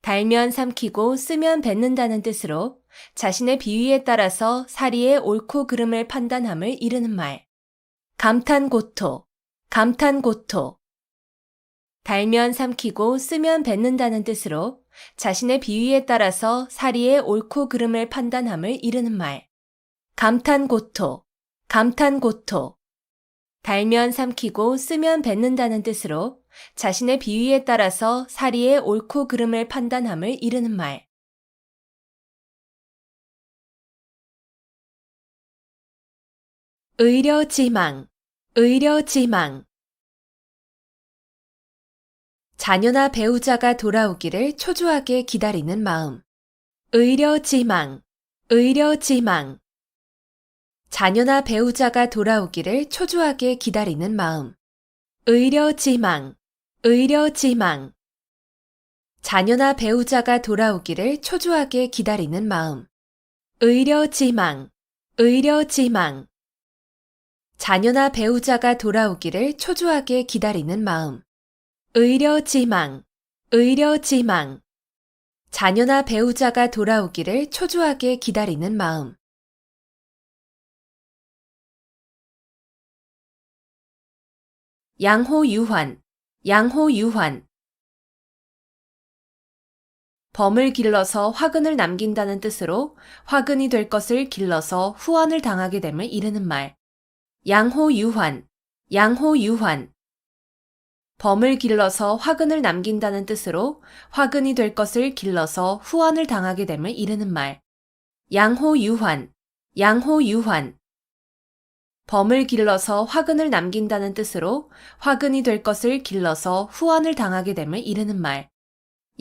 달면 삼키고 쓰면 뱉는다는 뜻으로 자신의 비위에 따라서 사리의 옳고 그름을 판단함을 이르는 말. 감탄고토, 감탄고토. 달면 삼키고 쓰면 뱉는다는 뜻으로 자신의 비위에 따라서 사리의 옳고 그름을 판단함을 이르는 말. 감탄고토, 감탄고토. 달면 삼키고 쓰면 뱉는다는 뜻으로 자신의 비위에 따라서 사리의 옳고 그름을 판단함을 이르는 말. 의려지망, 의려지망. 자녀나 배우자가 돌아오기를 초조하게 기다리는 마음. 의려지망, 의려지망. 자녀나 배우자가 돌아오기를 초조하게 기다리는 마음. 의려지망, 의려지망. 자녀나 배우자가 돌아오기를 초조하게 기다리는 마음. 의려지망, 의려지망. 자녀나 배우자가 돌아오기를 초조하게 기다리는 마음. 의려지망, 의려지망. 자녀나 배우자가 돌아오기를 초조하게 기다리는 마음. 양호유환, 양호유환. 범을 길러서 화근을 남긴다는 뜻으로 화근이 될 것을 길러서 후환을 당하게 됨을 이르는 말. 양호유환, 양호유환. 범을 길러서 화근을 남긴다는 뜻으로 화근이 될 것을 길러서 후환을 당하게 됨을 이르는 말. 양호유환, 양호유환. 범을 길러서 화근을 남긴다는 뜻으로 화근이 될 것을 길러서 후환을 당하게 됨을 이르는 말.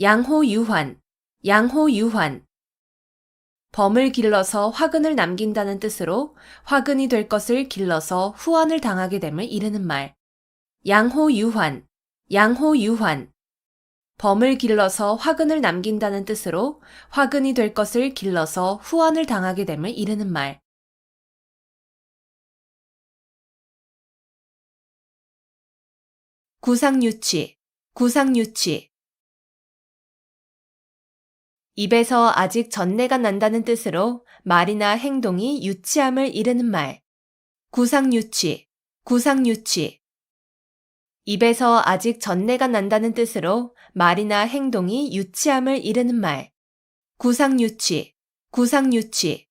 양호유환, 양호유환. 범을 길러서 화근을 남긴다는 뜻으로 화근이 될 것을 길러서 후환을 당하게 됨을 이르는 말. 양호유환, 양호유환. 범을 길러서 화근을 남긴다는 뜻으로 화근이 될 것을 길러서 후환을 당하게 됨을 이르는 말. 구상유치, 구상유치. 입에서 아직 전내가 난다는 뜻으로 말이나 행동이 유치함을 이르는 말. 구상유치, 구상유치. 입에서 아직 전내가 난다는 뜻으로 말이나 행동이 유치함을 이르는 말. 구상유치, 구상유치.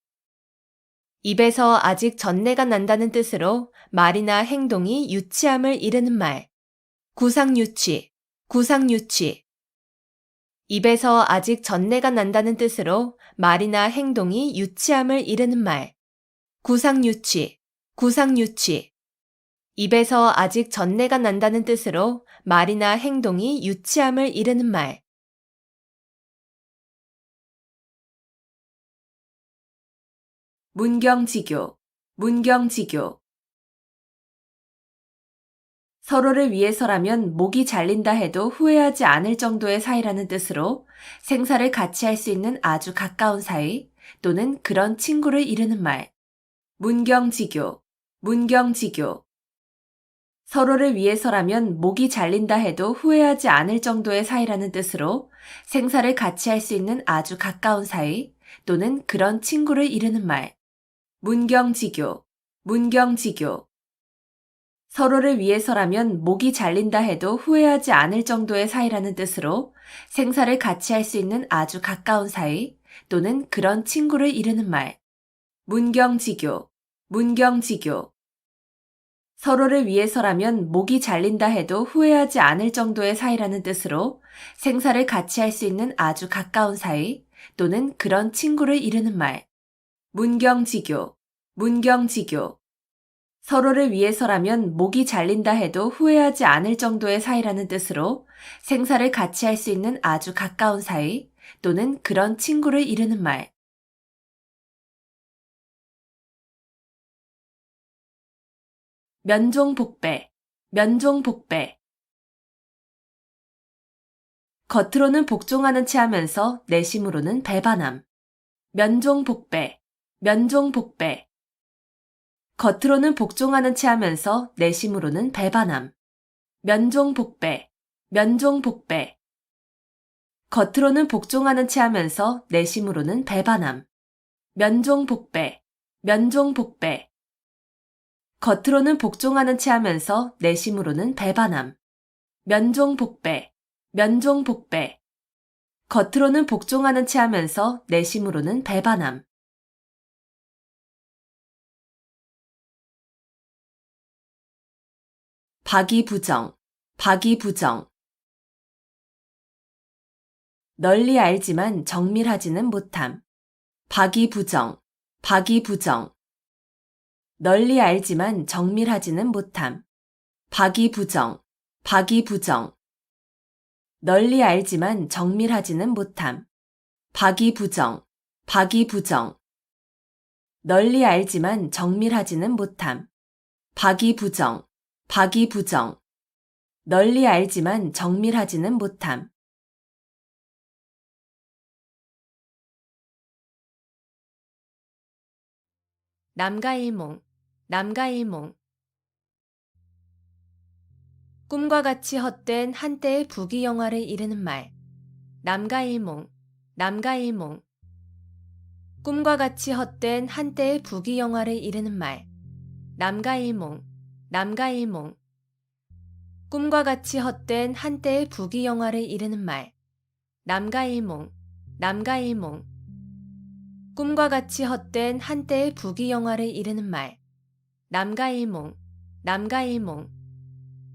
입에서 아직 전내가 난다는 뜻으로 말이나 행동이 유치함을 이르는 말. 구상유치, 구상유치. 입에서 아직 전내가 난다는 뜻으로 말이나 행동이 유치함을 이르는 말. 구상유치, 구상유치. 입에서 아직 전내가 난다는 뜻으로 말이나 행동이 유치함을 이르는 말. 문경지교, 문경지교. 서로를 위해서라면 목이 잘린다 해도 후회하지 않을 정도의 사이라는 뜻으로 생사를 같이 할 수 있는 아주 가까운 사이 또는 그런 친구를 이르는 말. 문경지교, 문경지교. 서로를 위해서라면 목이 잘린다 해도 후회하지 않을 정도의 사이라는 뜻으로 생사를 같이 할 수 있는 아주 가까운 사이 또는 그런 친구를 이르는 말. 문경지교, 문경지교. 서로를 위해서라면 목이 잘린다 해도 후회하지 않을 정도의 사이라는 뜻으로 생사를 같이 할 수 있는 아주 가까운 사이 또는 그런 친구를 이르는 말. 문경지교, 문경지교. 서로를 위해서라면 목이 잘린다 해도 후회하지 않을 정도의 사이라는 뜻으로 생사를 같이 할 수 있는 아주 가까운 사이 또는 그런 친구를 이르는 말. 문경지교, 문경지교. 서로를 위해서라면 목이 잘린다 해도 후회하지 않을 정도의 사이라는 뜻으로 생사를 같이 할 수 있는 아주 가까운 사이 또는 그런 친구를 이르는 말. 면종복배, 면종복배. 겉으로는 복종하는 체 하면서 내심으로는 배반함. 면종복배, 면종복배. 겉으로는 복종하는 체 하면서 내심으로는 배반함. 면종복배, 면종복배. 겉으로는 복종하는 체 하면서 내심으로는 배반함. 면종복배, 면종복배. 겉으로는 복종하는 체 하면서 내심으로는 배반함. 면종복배, 면종복배. 겉으로는 복종하는 체 하면서 내심으로는 배반함. 박이부정, 박이부정. 널리 알지만 정밀하지는 못함. 박이부정, 박이부정. 널리 알지만 정밀하지는 못함. 박이부정, 박이부정. 널리 알지만 정밀하지는 못함. 박이부정, 박이부정. 널리 알지만 정밀하지는 못함. 박이부정, 박이부정. 널리 알지만 정밀하지는 못함. 남가일몽, 남가일몽. 꿈과 같이 헛된 한때의 부귀영화를 이르는 말. 남가일몽, 남가일몽. 꿈과 같이 헛된 한때의 부귀영화를 이르는 말. 남가일몽, 남가일몽. 꿈과 같이 헛된 한때의 부귀영화를 이르는 말. 남가일몽, 남가일몽. 꿈과 같이 헛된 한때의 부귀영화를 이르는 말. 남가일몽, 남가일몽.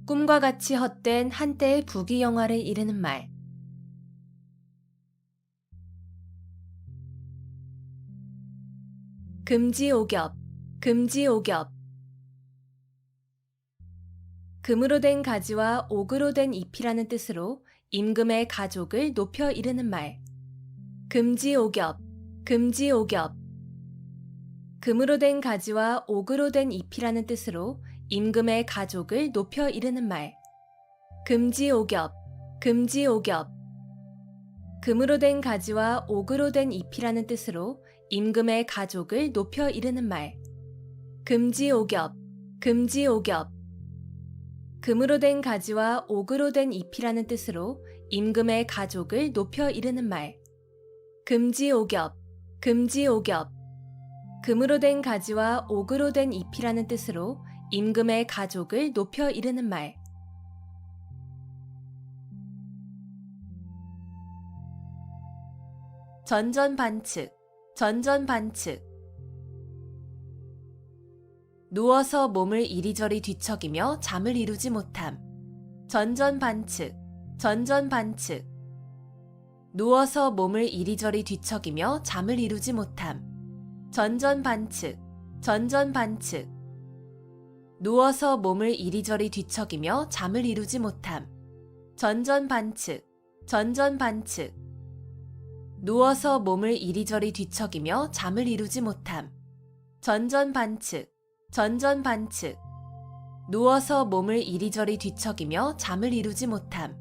꿈과 같이 헛된 한때의 부귀영화를 이르는 말. 금지오겹, 금지오겹. 금으로 된 가지와 옥으로 된 잎이라는 뜻으로 임금의 가족을 높여 이르는 말. 금지오겹, 금지오겹. 금으로 된 가지와 옥으로 된 잎이라는 뜻으로 임금의 가족을 높여 이르는 말. 금지오겹, 금지오겹. 금으로 된 가지와 옥으로 된 잎이라는 뜻으로 임금의 가족을 높여 이르는 말. 금지오겹, 금지오겹. 금으로 된 가지와 옥으로 된 잎이라는 뜻으로 임금의 가족을 높여 이르는 말. 금지오겹, 금지오겹. 금으로 된 가지와 옥으로 된 잎이라는 뜻으로 임금의 가족을 높여 이르는 말. 전전반측, 전전반측. 누워서 몸을 이리저리 뒤척이며 잠을 이루지 못함. 전전반측, 전전반측. 누워서 몸을 이리저리 뒤척이며 잠을 이루지 못함. 전전반측, 전전반측. 누워서 몸을 이리저리 뒤척이며 잠을 이루지 못함. 전전반측, 전전반측. 누워서 몸을 이리저리 뒤척이며 잠을 이루지 못함. 전전반측, 전전반측. 누워서 몸을 이리저리 뒤척이며 잠을 이루지 못함.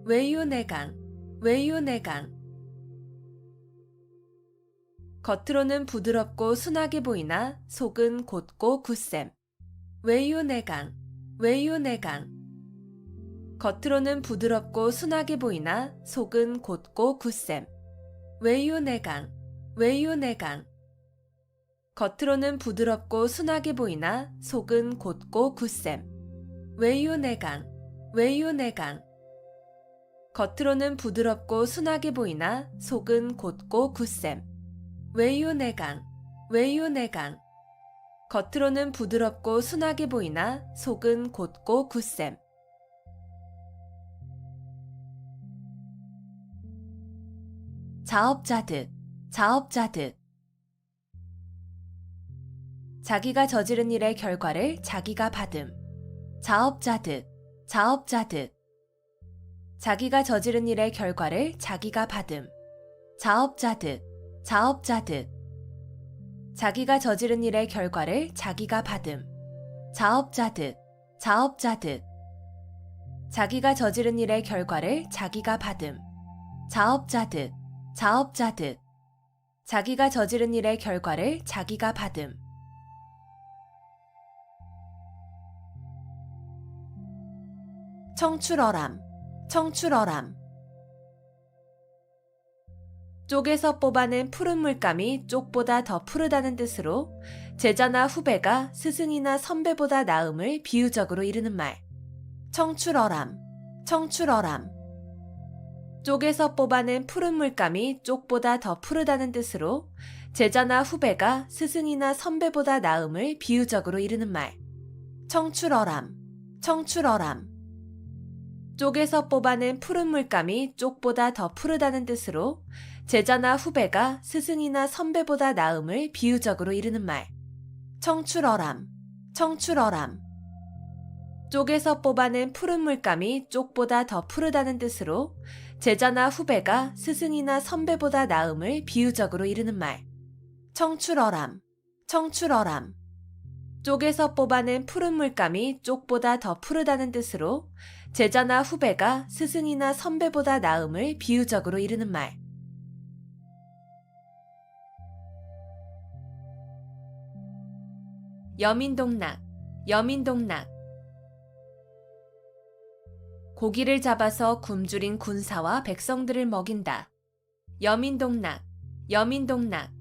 외유내강, 외유내강. 겉으로는 부드럽고 순하게 보이나 속은 곧고 굳셈. 외유내강, 외유내강. 겉으로는 부드럽고 순하게 보이나 속은 곧고 굳셈. 외유내강, 외유내강. 겉으로는 부드럽고 순하게 보이나 속은 곧고 굳셈. 외유내강, 외유내강. 겉으로는 부드럽고 순하게 보이나 속은 곧고 굳셈. 외유내강, 외유내강. 겉으로는 부드럽고 순하게 보이나 속은 곧고 굳셈. 자업자득, 자업자득. 자기가 저지른 일의 결과를 자기가 받음. 자업자득, 자업자득. 자기가 저지른 일의 결과를 자기가 받음. 자업자득, 자업자득. 자기가 저지른 일의 결과를 자기가 받음. 자업자득, 자업자득. 자기가 저지른 일의 결과를 자기가 받음. 자업자득, 자업자득. 자기가 저지른 일의 결과를 자기가 받음. 청출어람, 청출어람. 쪽에서 뽑아낸 푸른 물감이 쪽보다 더 푸르다는 뜻으로 제자나 후배가 스승이나 선배보다 나음을 비유적으로 이르는 말. 청출어람, 청출어람. 쪽에서 뽑아낸 푸른 물감이 쪽보다 더 푸르다는 뜻으로 제자나 후배가 스승이나 선배보다 나음을 비유적으로 이르는 말. 청출어람, 청출어람. 쪽에서 뽑아낸 푸른 물감이 쪽보다 더 푸르다는 뜻으로 제자나 후배가 스승이나 선배보다 나음을 비유적으로 이르는 말. 청출어람, 청출어람. 쪽에서 뽑아낸 푸른 물감이 쪽보다 더 푸르다는 뜻으로 제자나 후배가 스승이나 선배보다 나음을 비유적으로 이르는 말. 청출어람, 청출어람. 쪽에서 뽑아낸 푸른 물감이 쪽보다 더 푸르다는 뜻으로 제자나 후배가 스승이나 선배보다 나음을 비유적으로 이르는 말. 여민동락, 여민동락. 고기를 잡아서 굶주린 군사와 백성들을 먹인다. 여민동락, 여민동락.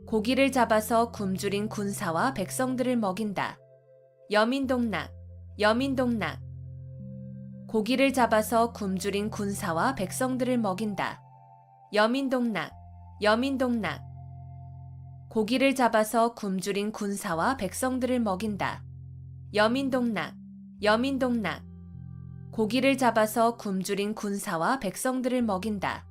고기를 잡아서 굶주린 군사와 백성들을 먹인다. 여민동락, 여민동락. 고기를 잡아서 굶주린 군사와 백성들을 먹인다. 여민동락, 여민동락. 고기를 잡아서 굶주린 군사와 백성들을 먹인다. 여민동락, 여민동락. 고기를 잡아서 굶주린 군사와 백성들을 먹인다.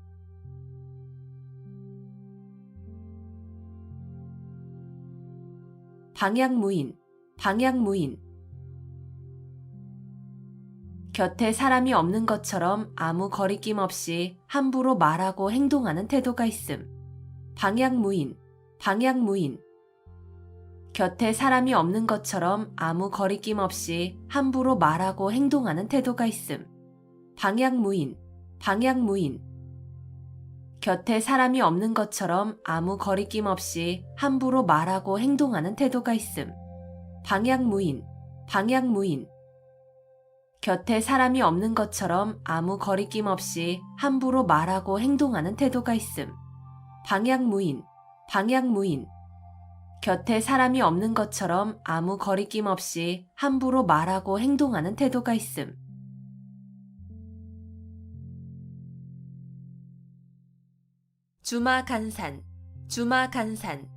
방향무인, 방향무인. 곁에 사람이 없는 것처럼 아무 거리낌 없이 함부로 말하고 행동하는 태도가 있음. 방향무인, 방향무인. 곁에 사람이 없는 것처럼 아무 거리낌 없이 함부로 말하고 행동하는 태도가 있음. 방향무인, 방향무인. 곁에 사람이 없는 것처럼 아무 거리낌 없이 함부로 말하고 행동하는 태도가 있음. 방향무인, 방향무인. 곁에 사람이 없는 것처럼 아무 거리낌 없이 함부로 말하고 행동하는 태도가 있음. 방향무인, 방향무인. 곁에 사람이 없는 것처럼 아무 거리낌 없이 함부로 말하고 행동하는 태도가 있음. 주마간산, 주마간산.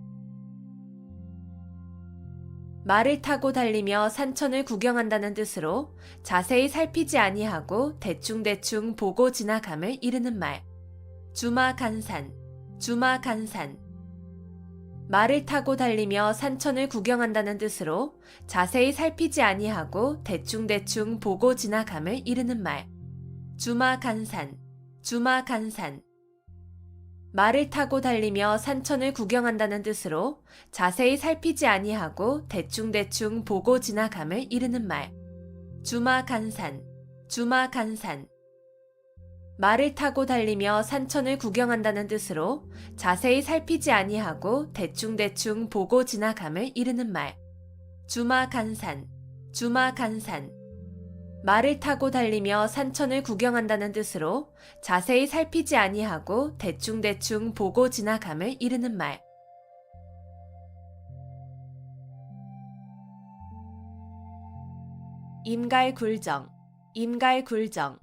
말을 타고 달리며 산천을 구경한다는 뜻으로 자세히 살피지 아니하고 대충대충 보고 지나감을 이르는 말. 주마간산, 주마간산. 말을 타고 달리며 산천을 구경한다는 뜻으로 자세히 살피지 아니하고 대충대충 보고 지나감을 이르는 말. 주마간산, 주마간산. 말을 타고 달리며 산천을 구경한다는 뜻으로 자세히 살피지 아니하고 대충대충 보고 지나감을 이르는 말. 주마간산, 주마간산. 말을 타고 달리며 산천을 구경한다는 뜻으로 자세히 살피지 아니하고 대충대충 보고 지나감을 이르는 말. 주마간산, 주마간산. 말을 타고 달리며 산천을 구경한다는 뜻으로 자세히 살피지 아니하고 대충대충 보고 지나감을 이르는 말. 임갈굴정, 임갈굴정.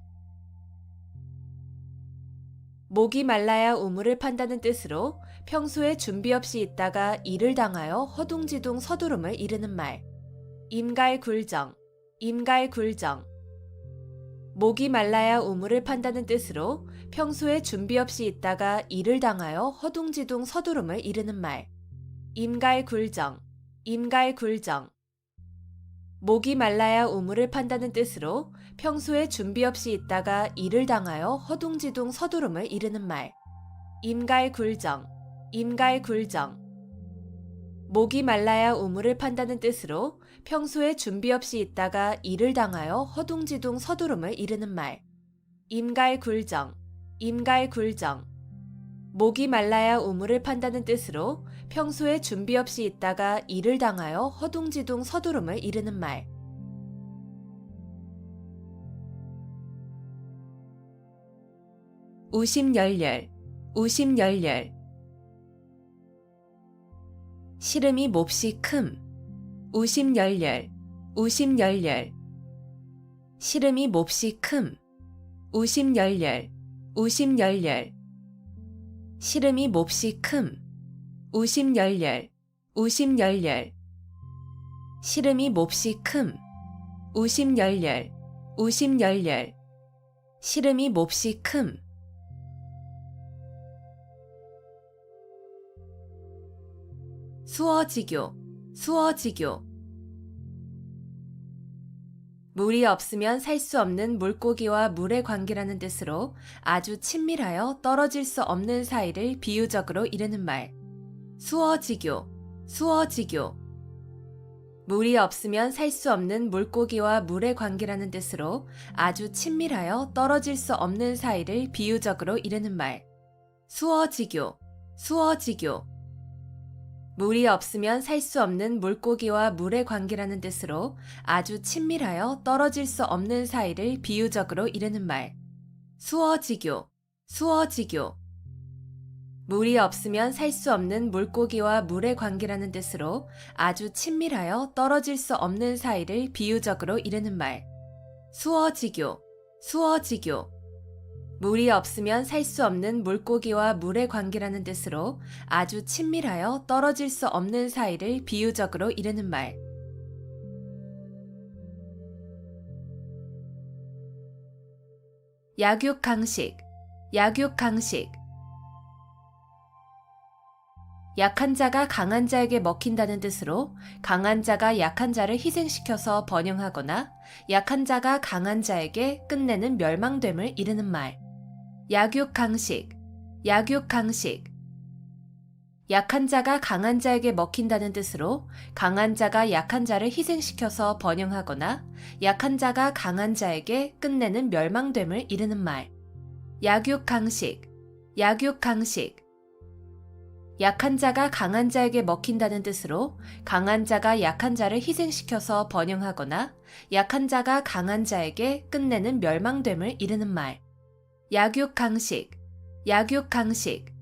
목이 말라야 우물을 판다는 뜻으로 평소에 준비 없이 있다가 일을 당하여 허둥지둥 서두름을 이르는 말. 임갈굴정, 임갈굴정. 목이 말라야 우물을 판다는 뜻으로 평소에 준비 없이 있다가 일을 당하여 허둥지둥 서두름을 이르는 말. 임갈굴정, 임갈굴정. 목이 말라야 우물을 판다는 뜻으로 평소에 준비 없이 있다가 일을 당하여 허둥지둥 서두름을 이르는 말. 임갈굴정, 임갈굴정. 목이 말라야 우물을 판다는 뜻으로 평소에 준비 없이 있다가 일을 당하여 허둥지둥 서두름을 이르는 말. 임갈굴정, 임갈굴정. 목이 말라야 우물을 판다는 뜻으로 평소에 준비 없이 있다가 일을 당하여 허둥지둥 서두름을 이르는 말. 우심열렬, 우심열렬. 시름이 몹시 큼, 우심열렬, 우심열렬. 시름이 몹시 큼, 우심열렬, 우심열렬. 시름이 몹시 큼, 우심열렬, 우심열렬. 시름이 몹시 큼, 우심열렬, 우심열렬. 시름이 몹시 큼. 수어지교, 수어지교. 물이 없으면 살 수 없는 물고기와 물의 관계라는 뜻으로 아주 친밀하여 떨어질 수 없는 사이를 비유적으로 이르는 말. 수어지교, 수어지교. 물이 없으면 살 수 없는 물고기와 물의 관계라는 뜻으로 아주 친밀하여 떨어질 수 없는 사이를 비유적으로 이르는 말. 수어지교, 수어지교. 물이 없으면 살 수 없는 물고기와 물의 관계라는 뜻으로 아주 친밀하여 떨어질 수 없는 사이를 비유적으로 이르는 말. 수어지교, 수어지교. 물이 없으면 살 수 없는 물고기와 물의 관계라는 뜻으로 아주 친밀하여 떨어질 수 없는 사이를 비유적으로 이르는 말. 수어지교, 수어지교. 물이 없으면 살 수 없는 물고기와 물의 관계라는 뜻으로 아주 친밀하여 떨어질 수 없는 사이를 비유적으로 이르는 말. 약육강식, 약육강식. 약한 자가 강한 자에게 먹힌다는 뜻으로 강한 자가 약한 자를 희생시켜서 번영하거나 약한 자가 강한 자에게 끝내는 멸망됨을 이르는 말. 약육강식, 약육강식. 약한 자가 강한 자에게 먹힌다는 뜻으로 강한 자가 약한 자를 희생시켜서 번영하거나 약한 자가 강한 자에게 끝내는 멸망됨을 이르는 말. 약육강식, 약육강식. 약한 자가 강한 자에게 먹힌다는 뜻으로 강한 자가 약한 자를 희생시켜서 번영하거나 약한 자가 강한 자에게 끝내는 멸망됨을 이르는 말. 약육강식, 약육강식.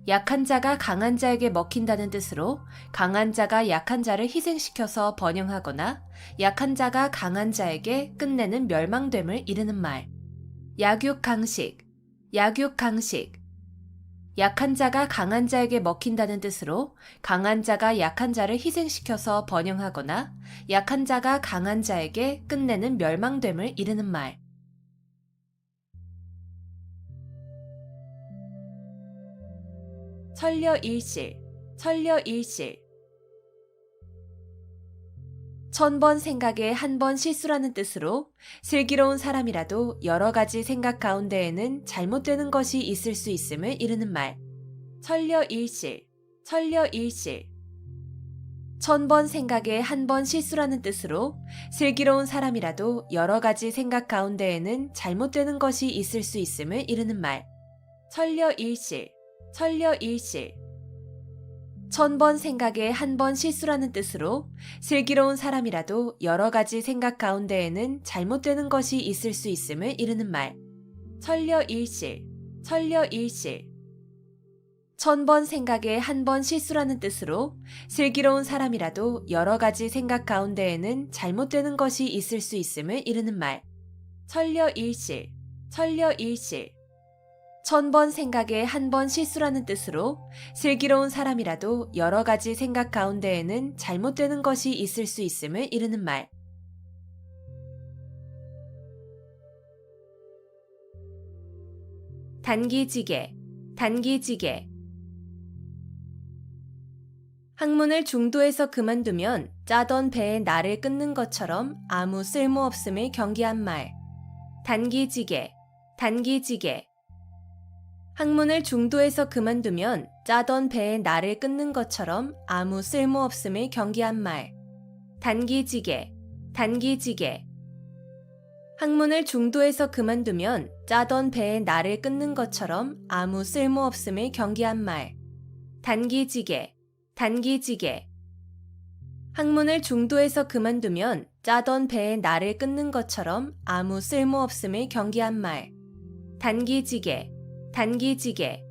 약한 자가 강한 자에게 먹힌다는 뜻으로 강한 자가 약한 자를 희생시켜서 번영하거나 약한 자가 강한 자에게 끝내는 멸망됨을 이르는 말. 약육강식, 약육강식. 약한 자가 강한 자에게 먹힌다는 뜻으로 강한 자가 약한 자를 희생시켜서 번영하거나 약한 자가 강한 자에게 끝내는 멸망됨을 이르는 말. 천려일실, 천려일실. 천번 생각에 한 번 실수라는 뜻으로 슬기로운 사람이라도 여러 가지 생각 가운데에는 잘못되는 것이 있을 수 있음을 이르는 말. 천려일실, 천려일실. 천번 생각에 한 번 실수라는 뜻으로 슬기로운 사람이라도 여러 가지 생각 가운데에는 잘못되는 것이 있을 수 있음을 이르는 말. 천려일실, 천려일실. 천번 생각에 한 번 실수라는 뜻으로 슬기로운 사람이라도 여러 가지 생각 가운데에는 잘못되는 것이 있을 수 있음을 이르는 말. 천려일실, 천려일실. 천번 생각에 한 번 실수라는 뜻으로 슬기로운 사람이라도 여러 가지 생각 가운데에는 잘못되는 것이 있을 수 있음을 이르는 말. 천려일실, 천려일실. 천번 생각에 한 번 실수라는 뜻으로 슬기로운 사람이라도 여러 가지 생각 가운데에는 잘못되는 것이 있을 수 있음을 이르는 말. 단기지개, 단기지개. 학문을 중도에서 그만두면 짜던 배에 날을 끊는 것처럼 아무 쓸모없음을 경계한 말. 단기지개, 단기지개. 학문을 중도에서 그만두면 짜던 배에 날을 끊는 것처럼 아무 쓸모없음을 경계한 말. 단기지개, 단기지개. 학문을 중도에서 그만두면 짜던 배에 날을 끊는 것처럼 아무 쓸모없음을 경계한 말. 단기지개, 단기지개. 학문을 중도에서 그만두면 짜던 배에 날을 끊는 것처럼 아무 쓸모없음을 경계한 말. 단기지개, 단기지개.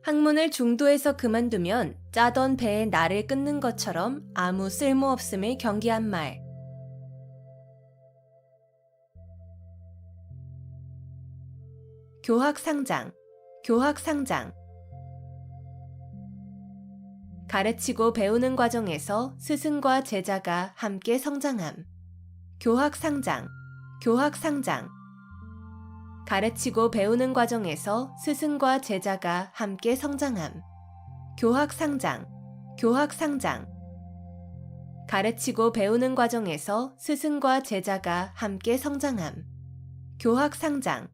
학문을 중도에서 그만두면 짜던 배에 날을 끊는 것처럼 아무 쓸모없음을 경계한 말. 교학상장, 교학상장. 가르치고 배우는 과정에서 스승과 제자가 함께 성장함. 교학상장, 교학상장. 가르치고 배우는 과정에서 스승과 제자가 함께 성장함. 교학상장, 교학상장. 가르치고 배우는 과정에서 스승과 제자가 함께 성장함. 교학상장,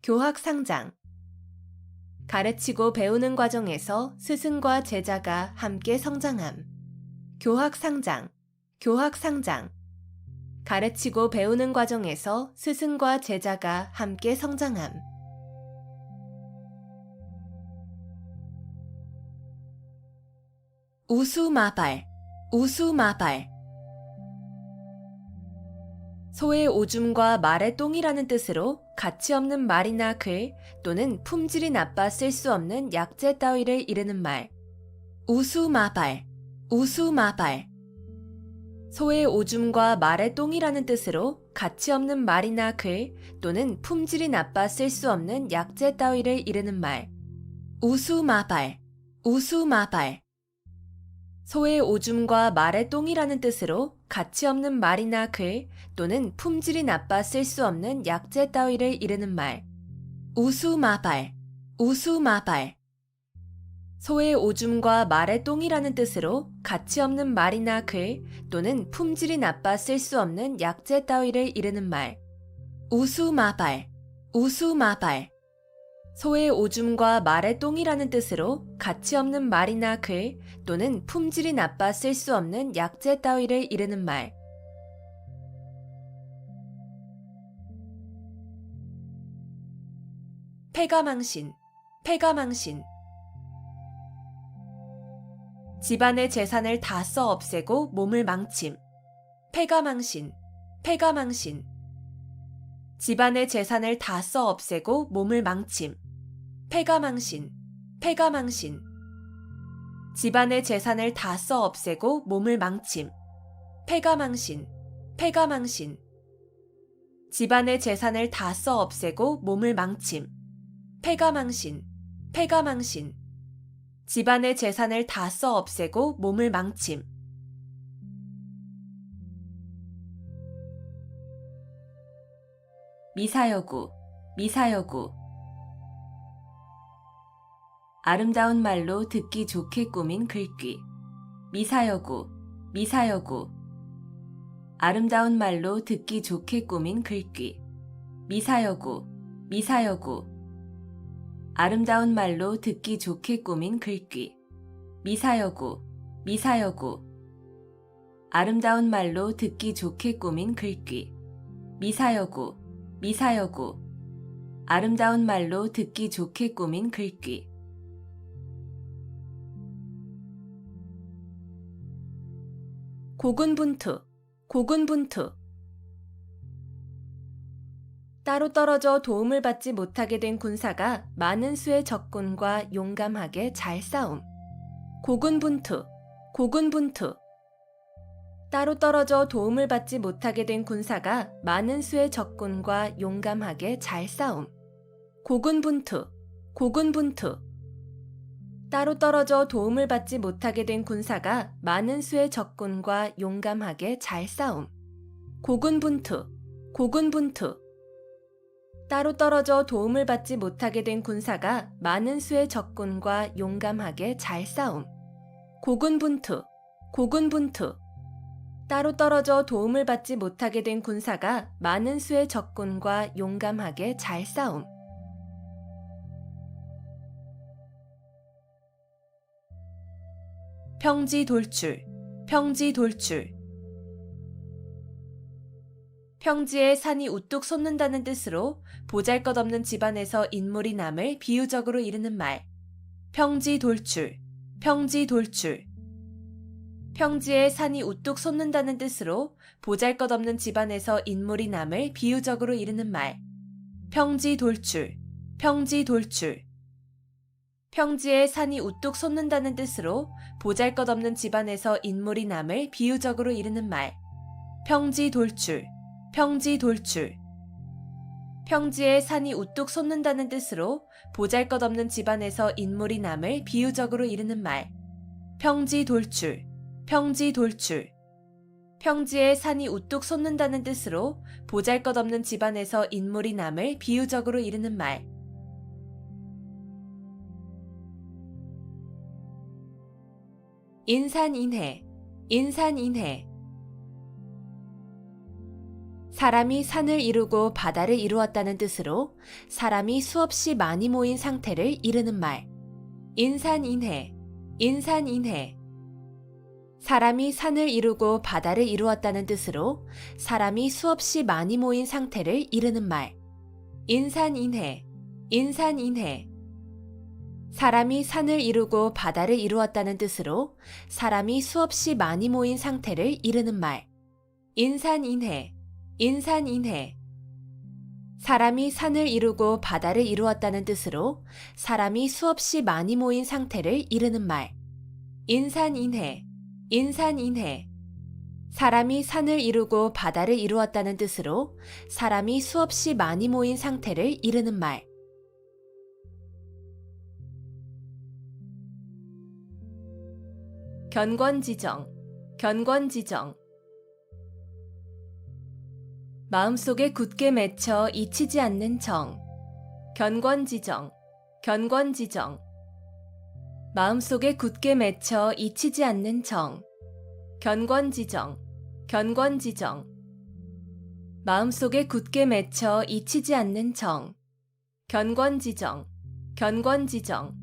교학상장. 가르치고 배우는 과정에서 스승과 제자가 함께 성장함. 교학상장, 교학상장. 가르치고 배우는 과정에서 스승과 제자가 함께 성장함. 우수마발, 우수마발. 소의 오줌과 말의 똥이라는 뜻으로 가치 없는 말이나 글 또는 품질이 나빠 쓸 수 없는 약재 따위를 이르는 말. 우수마발, 우수마발. 소의 오줌과 말의 똥이라는 뜻으로 가치 없는 말이나 글 또는 품질이 나빠 쓸 수 없는 약재 따위를 이르는 말. 우수마발, 우수마발. 소의 오줌과 말의 똥이라는 뜻으로 가치 없는 말이나 글 또는 품질이 나빠 쓸 수 없는 약재 따위를 이르는 말. 우수마발, 우수마발. 소의 오줌과 말의 똥이라는 뜻으로 가치 없는 말이나 글 또는 품질이 나빠 쓸 수 없는 약재 따위를 이르는 말. 우수마발, 우수마발. 소의 오줌과 말의 똥이라는 뜻으로 가치 없는 말이나 글 또는 품질이 나빠 쓸 수 없는 약재 따위를 이르는 말. 패가망신, 패가망신. 집안의 재산을 다 써 없애고 몸을 망침. 패가망신, 패가망신. 집안의 재산을 다 써 없애고 몸을 망침. 패가망신, 패가망신. 집안의 재산을 다 써 없애고 몸을 망침. 패가망신, 패가망신. 집안의 재산을 다 써 없애고 몸을 망침. 패가망신, 패가망신. 집안의 재산을 다 써 없애고 몸을 망침. 미사여구, 미사여구. 아름다운 말로 듣기 좋게 꾸민 글귀. 미사여구, 미사여구. 아름다운 말로 듣기 좋게 꾸민 글귀. 미사여구, 미사여구. 아름다운 말로 듣기 좋게 꾸민 글귀. 미사여구, 미사여구. 아름다운 말로 듣기 좋게 꾸민 글귀. 미사여구, 미사여구. 아름다운 말로 듣기 좋게 꾸민 글귀. 고군분투, 고군분투. 따로 떨어져 도움을 받지 못하게 된 군사가 많은 수의 적군과 용감하게 잘 싸움. 고군분투, 고군분투. 따로 떨어져 도움을 받지 못하게 된 군사가 많은 수의 적군과 용감하게 잘 싸움. 고군분투, 고군분투. 따로 떨어져 도움을 받지 못하게 된 군사가 많은 수의 적군과 용감하게 잘 싸움. 고군분투, 고군분투. 따로 떨어져 도움을 받지 못하게 된 군사가 많은 수의 적군과 용감하게 잘 싸움. 고군분투, 고군분투. 따로 떨어져 도움을 받지 못하게 된 군사가 많은 수의 적군과 용감하게 잘 싸움. 평지돌출, 평지돌출. 평지에 산이 우뚝 솟는다는 뜻으로 보잘것없는 집안에서 인물이 남을 비유적으로 이르는 말. 평지돌출, 평지돌출. 평지에 산이 우뚝 솟는다는 뜻으로 보잘것없는 집안에서 인물이 남을 비유적으로 이르는 말. 평지돌출, 평지 돌출. 평지에 산이 우뚝 솟는다는 뜻으로 보잘것없는 집안에서 인물이 남을 비유적으로 이르는 말. 평지 돌출, 평지 돌출. 평지에 산이 우뚝 솟는다는 뜻으로 보잘것없는 집안에서 인물이 남을 비유적으로 이르는 말. 평지 돌출, 평지 돌출. 평지에 산이 우뚝 솟는다는 뜻으로 보잘것없는 집안에서 인물이 남을 비유적으로 이르는 말. 인산인해, 인산인해. 사람이 산을 이루고 바다를 이루었다는 뜻으로 사람이 수없이 많이 모인 상태를 이르는 말. 인산인해, 인산인해. 사람이 산을 이루고 바다를 이루었다는 뜻으로 사람이 수없이 많이 모인 상태를 이르는 말. 인산인해, 인산인해. 사람이 산을 이루고 바다를 이루었다는 뜻으로 사람이 수없이 많이 모인 상태를 이르는 말. 인산인해, 인산인해. 사람이 산을 이루고 바다를 이루었다는 뜻으로 사람이 수없이 많이 모인 상태를 이르는 말. 인산인해, 인산인해. 사람이 산을 이루고 바다를 이루었다는 뜻으로 사람이 수없이 많이 모인 상태를 이르는 말. 견권지정, 견권지정. 마음속에 굳게 맺혀 잊히지 않는 정. 견권지정, 견권지정. 마음속에 굳게 맺혀 잊히지 않는 정. 견권지정, 견권지정. 마음속에 굳게 맺혀 잊히지 않는 정. 견권지정, 견권지정.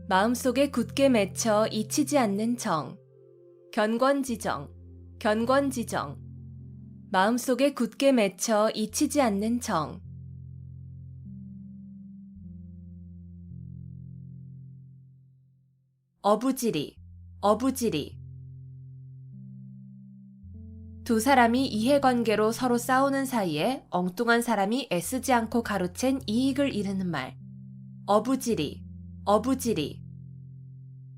마음속에 굳게 맺혀 잊히지 않는 정. 견권지정, 견권지정. 마음속에 굳게 맺혀 잊히지 않는 정. 어부지리, 어부지리. 두 사람이 이해관계로 서로 싸우는 사이에 엉뚱한 사람이 애쓰지 않고 가로챈 이익을 이르는 말. 어부지리, 어부지리.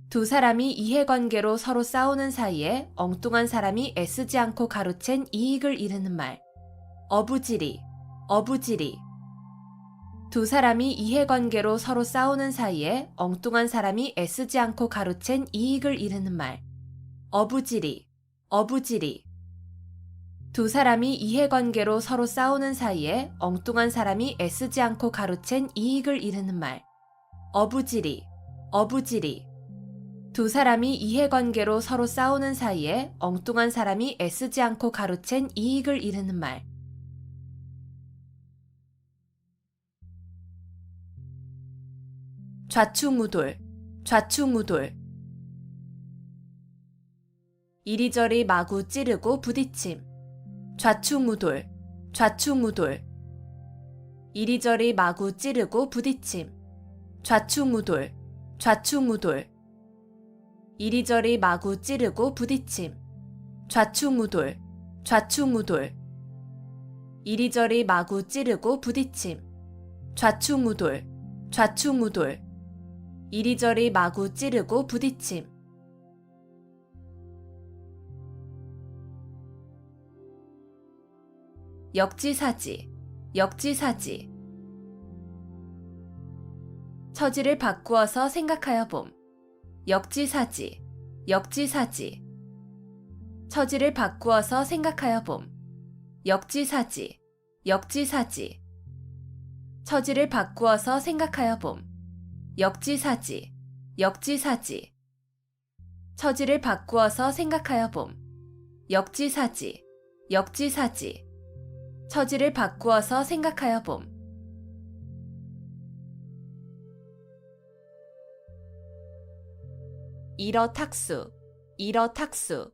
두 사람이 이해관계로 서로 싸우는 사이에 엉뚱한 사람이 애쓰지 않고 가로챈 이익을 이르는 말. 어부지리, 어부지리. 두 사람이 이해관계로 서로 싸우는 사이에 엉뚱한 사람이 애쓰지 않고 가로챈 이익을 이르는 말. 어부지리, 어부지리. 두 사람이 이해관계로 서로 싸우는 사이에 엉뚱한 사람이 애쓰지 않고 가로챈 이익을 이르는 말. 어부지리, 어부지리. 두 사람이 이해관계로 서로 싸우는 사이에 엉뚱한 사람이 애쓰지 않고 가로챈 이익을 이르는 말. 좌충우돌, 좌충우돌. 이리저리 마구 찌르고 부딪힘. 좌충우돌, 좌충우돌. 이리저리 마구 찌르고 부딪힘. 좌충우돌, 좌충우돌. 이리저리 마구 찌르고 부딪힘. 좌충우돌, 좌충우돌. 이리저리 마구 찌르고 부딪힘. 좌충우돌, 좌충우돌. 이리저리 마구 찌르고 부딪힘. 역지사지, 역지사지. 처지를 바꾸어서 생각하여 봄. 역지사지, 역지사지. 처지를 바꾸어서 생각하여 봄. 역지사지, 역지사지. 처지를 바꾸어서 생각하여 봄. 역지사지, 역지사지. 처지를 바꾸어서 생각하여 봄. 역지사지, 역지사지. 처지를 바꾸어서 생각하여 봄. 일어탁수, 일어탁수.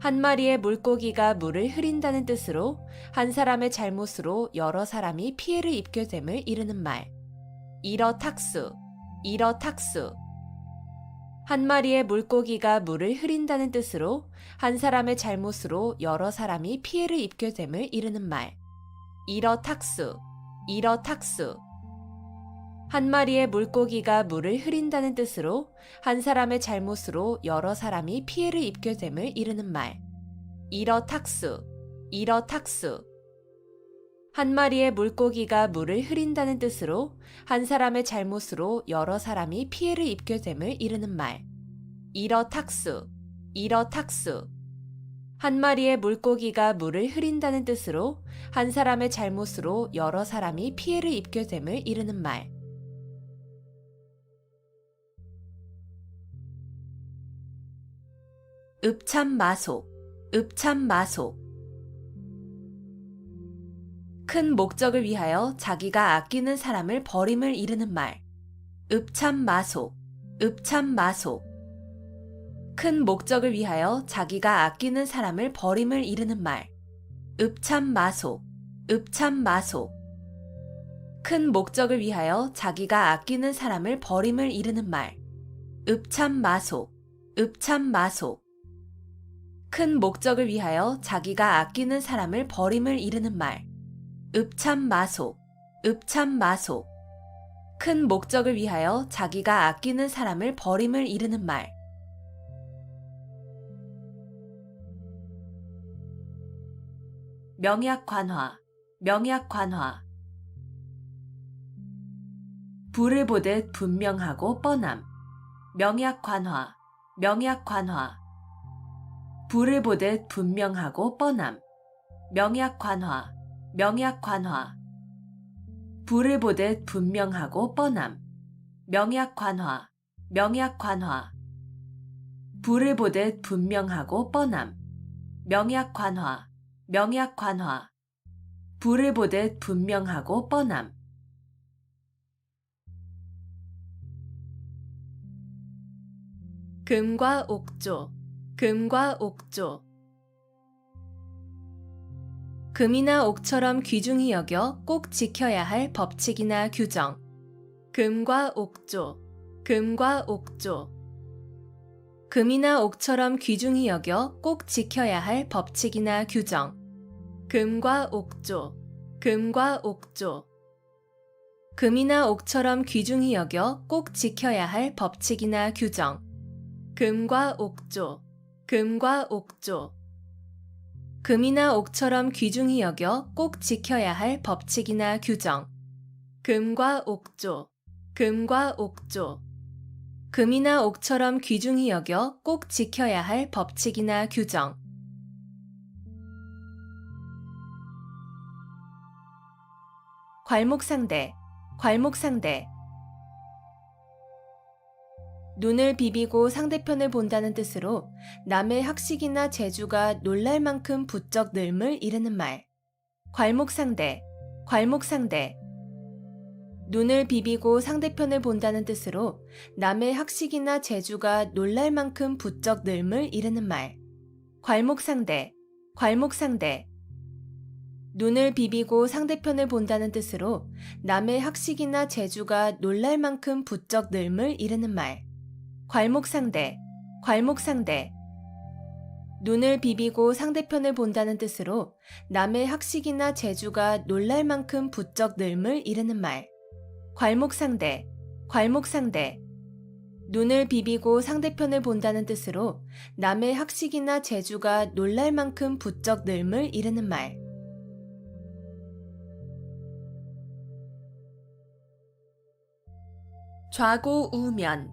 한 마리의 물고기가 물을 흐린다는 뜻으로 한 사람의 잘못으로 여러 사람이 피해를 입게 됨을 이르는 말. 일어탁수, 일어탁수. 한 마리의 물고기가 물을 흐린다는 뜻으로 한 사람의 잘못으로 여러 사람이 피해를 입게 됨을 이르는 말. 이러탁수, 이러탁수. 한 마리의 물고기가 물을 흐린다는 뜻으로 한 사람의 잘못으로 여러 사람이 피해를 입게 됨을 이르는 말. 이러탁수, 이러탁수. 한 마리의 물고기가 물을 흐린다는 뜻으로 한 사람의 잘못으로 여러 사람이 피해를 입게 됨을 이르는 말. 이러탁수, 이러탁수. 한 마리의 물고기가 물을 흐린다는 뜻으로 한 사람의 잘못으로 여러 사람이 피해를 입게 됨을 이르는 말. 읍참마속, 읍참마속. 큰 목적을 위하여 자기가 아끼는 사람을 버림을 이르는 말. 읍참마속, 읍참마속. 큰 목적을 위하여 자기가 아끼는 사람을 버림을 이르는 말. 읍참마속, 읍참마속. 큰 목적을 위하여 자기가 아끼는 사람을 버림을 이르는 말. 읍참마속, 읍참마속. 큰 목적을 위하여 자기가 아끼는 사람을 버림을 이르는 말. 읍참마속, 읍참마속. 큰 목적을 위하여 자기가 아끼는 사람을 버림을 이르는 말. 명약관화, 명약관화. 불을 보듯 분명하고 뻔함. 명약관화, 명약관화. 불을 보듯 분명하고 뻔함. 명약관화, 명약관화. 불을 보듯 분명하고 뻔함. 명약관화, 명약관화. 불을 보듯 분명하고 뻔함. 명약관화, 명약관화. 불을 보듯 분명하고 뻔함. 금과 옥조, 금과 옥조. 금이나 옥처럼 귀중히 여겨 꼭 지켜야 할 법칙이나 규정. 금과 옥조, 금과 옥조. 금이나 옥처럼 귀중히 여겨 꼭 지켜야 할 법칙이나 규정. 금과 옥조, 금과 옥조. 금이나 옥처럼 귀중히 여겨 꼭 지켜야 할 법칙이나 규정. 금과 옥조, 금과 옥조. 금이나 옥처럼 귀중히 여겨 꼭 지켜야 할 법칙이나 규정. 금과 옥조, 금과 옥조. 금이나 옥처럼 귀중히 여겨 꼭 지켜야 할 법칙이나 규정. 괄목상대, 괄목상대. 눈을 비비고 상대편을 본다는 뜻으로 남의 학식이나 재주가 놀랄 만큼 부쩍 늘음을 이르는 말. 괄목상대, 괄목상대. 눈을 비비고 상대편을 본다는 뜻으로 남의 학식이나 재주가 놀랄 만큼 부쩍 늘음을 이르는 말. 괄목상대, 괄목상대. 눈을 비비고 상대편을 본다는 뜻으로 남의 학식이나 재주가 놀랄 만큼 부쩍 늘음을 이르는 말. 괄목상대, 괄목상대. 눈을 비비고 상대편을 본다는 뜻으로 남의 학식이나 재주가 놀랄 만큼 부쩍 늘음을 이르는 말. 괄목상대, 괄목상대. 눈을 비비고 상대편을 본다는 뜻으로 남의 학식이나 재주가 놀랄 만큼 부쩍 늘음을 이르는 말. 좌고우면,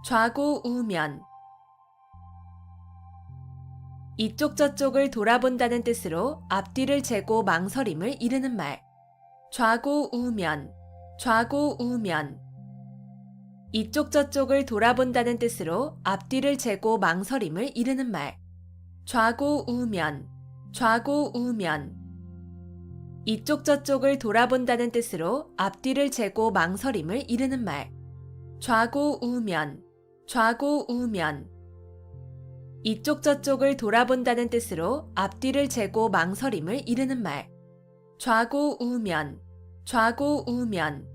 좌고우면. 이쪽 저쪽을 돌아본다는 뜻으로 앞뒤를 재고 망설임을 이르는 말. 좌고우면, 좌고우면. 이쪽 저쪽을 돌아본다는 뜻으로 앞뒤를 재고 망설임을 이르는 말. 좌고우면, 좌고우면. 이쪽 저쪽을 돌아본다는 뜻으로 앞뒤를 재고 망설임을 이르는 말. 좌고우면, 좌고우면. 이쪽 저쪽을 돌아본다는 뜻으로 앞뒤를 재고 망설임을 이르는 말. 좌고우면, 좌고우면.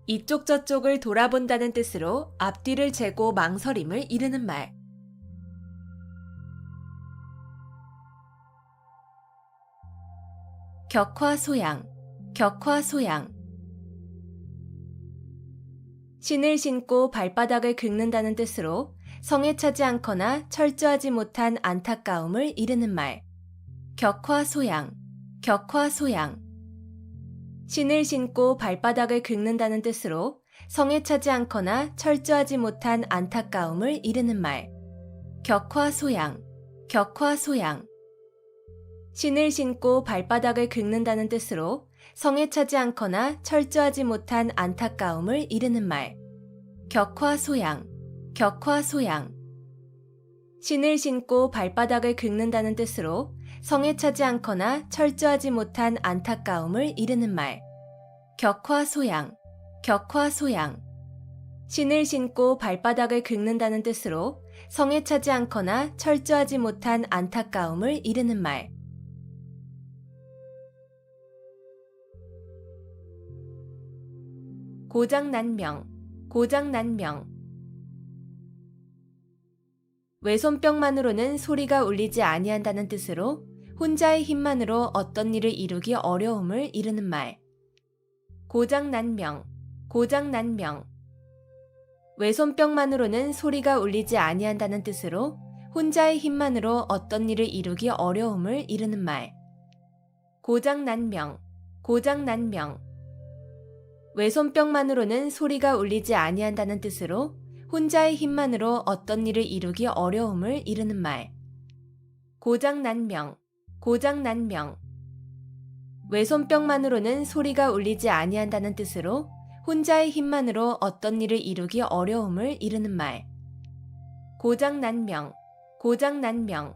이쪽 저쪽을 돌아본다는 뜻으로 앞뒤를 재고 망설임을 이르는 말. 격화소양, 격화 소양. 신을 신고 발바닥을 긁는다는 뜻으로 성에 차지 않거나 철저하지 못한 안타까움을 이르는 말. 격화 소양, 격화 소양. 신을 신고 발바닥을 긁는다는 뜻으로 성에 차지 않거나 철저하지 못한 안타까움을 이르는 말. 격화 소양, 격화 소양. 신을 신고 발바닥을 긁는다는 뜻으로 성에 차지 않거나 철저하지 못한 안타까움을 이르는 말. 격화 소양, 격화 소양. 신을 신고 발바닥을 긁는다는 뜻으로 성에 차지 않거나 철저하지 못한 안타까움을 이르는 말. 격화 소양, 격화 소양. 신을 신고 발바닥을 긁는다는 뜻으로 성에 차지 않거나 철저하지 못한 안타까움을 이르는 말. 고장난명, 고장난명. 외손뼉만으로는 소리가 울리지 아니한다는 뜻으로 혼자의 힘만으로 어떤 일을 이루기 어려움을 이르는 말. 고장난명, 고장난명. 외손뼉만으로는 소리가 울리지 아니한다는 뜻으로 혼자의 힘만으로 어떤 일을 이루기 어려움을 이르는 말. 고장난명, 고장난명. 외손뼉만으로는 소리가 울리지 아니한다는 뜻으로 혼자의 힘만으로 어떤 일을 이루기 어려움을 이르는 말. 고장난명, 고장난명. 외손뼉만으로는 소리가 울리지 아니한다는 뜻으로 혼자의 힘만으로 어떤 일을 이루기 어려움을 이르는 말. 고장난명, 고장난명.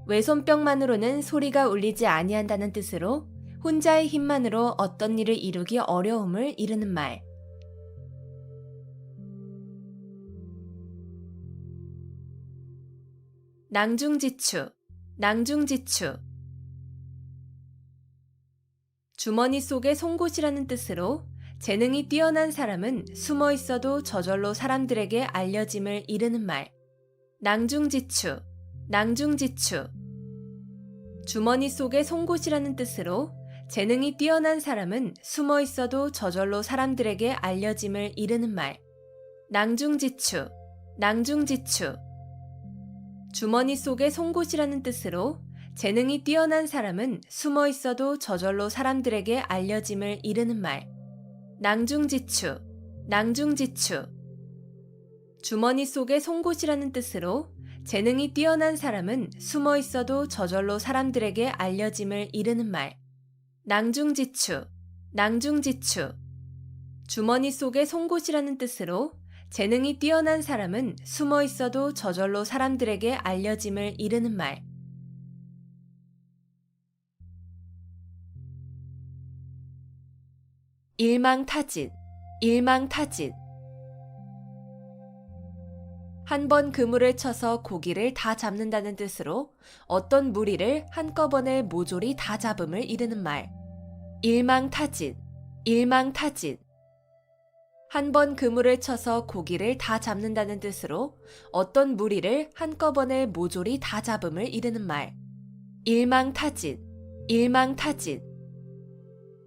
외손뼉만으로는 소리가 울리지 아니한다는 뜻으로 혼자의 힘만으로 어떤 일을 이루기 어려움을 이르는 말. 낭중지추, 낭중지추. 주머니 속의 송곳이라는 뜻으로 재능이 뛰어난 사람은 숨어 있어도 저절로 사람들에게 알려짐을 이르는 말. 낭중지추, 낭중지추. 주머니 속의 송곳이라는 뜻으로 재능이 뛰어난 사람은 숨어 있어도 저절로 사람들에게 알려짐을 이르는 말. 낭중지추, 낭중지추. 주머니 속의 송곳이라는 뜻으로 재능이 뛰어난 사람은 숨어 있어도 저절로 사람들에게 알려짐을 이르는 말. 낭중지추, 낭중지추. 주머니 속의 송곳이라는 뜻으로 재능이 뛰어난 사람은 숨어 있어도 저절로 사람들에게 알려짐을 이르는 말. 낭중지추, 낭중지추. 주머니 속의 송곳이라는 뜻으로 재능이 뛰어난 사람은 숨어 있어도 저절로 사람들에게 알려짐을 이르는 말. 일망타진, 일망타진. 한 번 그물을 쳐서 고기를 다 잡는다는 뜻으로 어떤 무리를 한꺼번에 모조리 다 잡음을 이르는 말. 일망타진, 일망타진. 한 번 그물을 쳐서 고기를 다 잡는다는 뜻으로 어떤 무리를 한꺼번에 모조리 다 잡음을 이르는 말. 일망타진, 일망타진.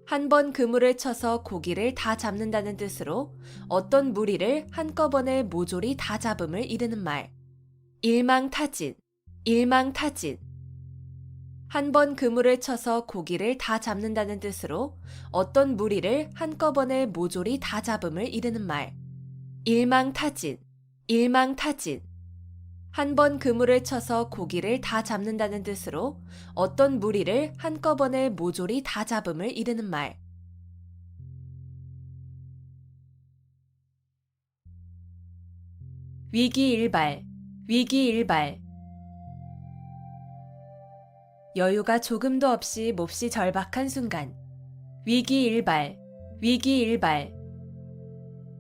한 번 그물을 쳐서 고기를 다 잡는다는 뜻으로 어떤 무리를 한꺼번에 모조리 다 잡음을 이르는 말. 일망타진, 일망타진. 한 번 그물을 쳐서 고기를 다 잡는다는 뜻으로 어떤 무리를 한꺼번에 모조리 다 잡음을 이르는 말. 일망타진, 일망타진. 한 번 그물을 쳐서 고기를 다 잡는다는 뜻으로 어떤 무리를 한꺼번에 모조리 다 잡음을 이르는 말. 위기일발, 위기일발. 여유가 조금도 없이 몹시 절박한 순간. 위기일발, 위기일발.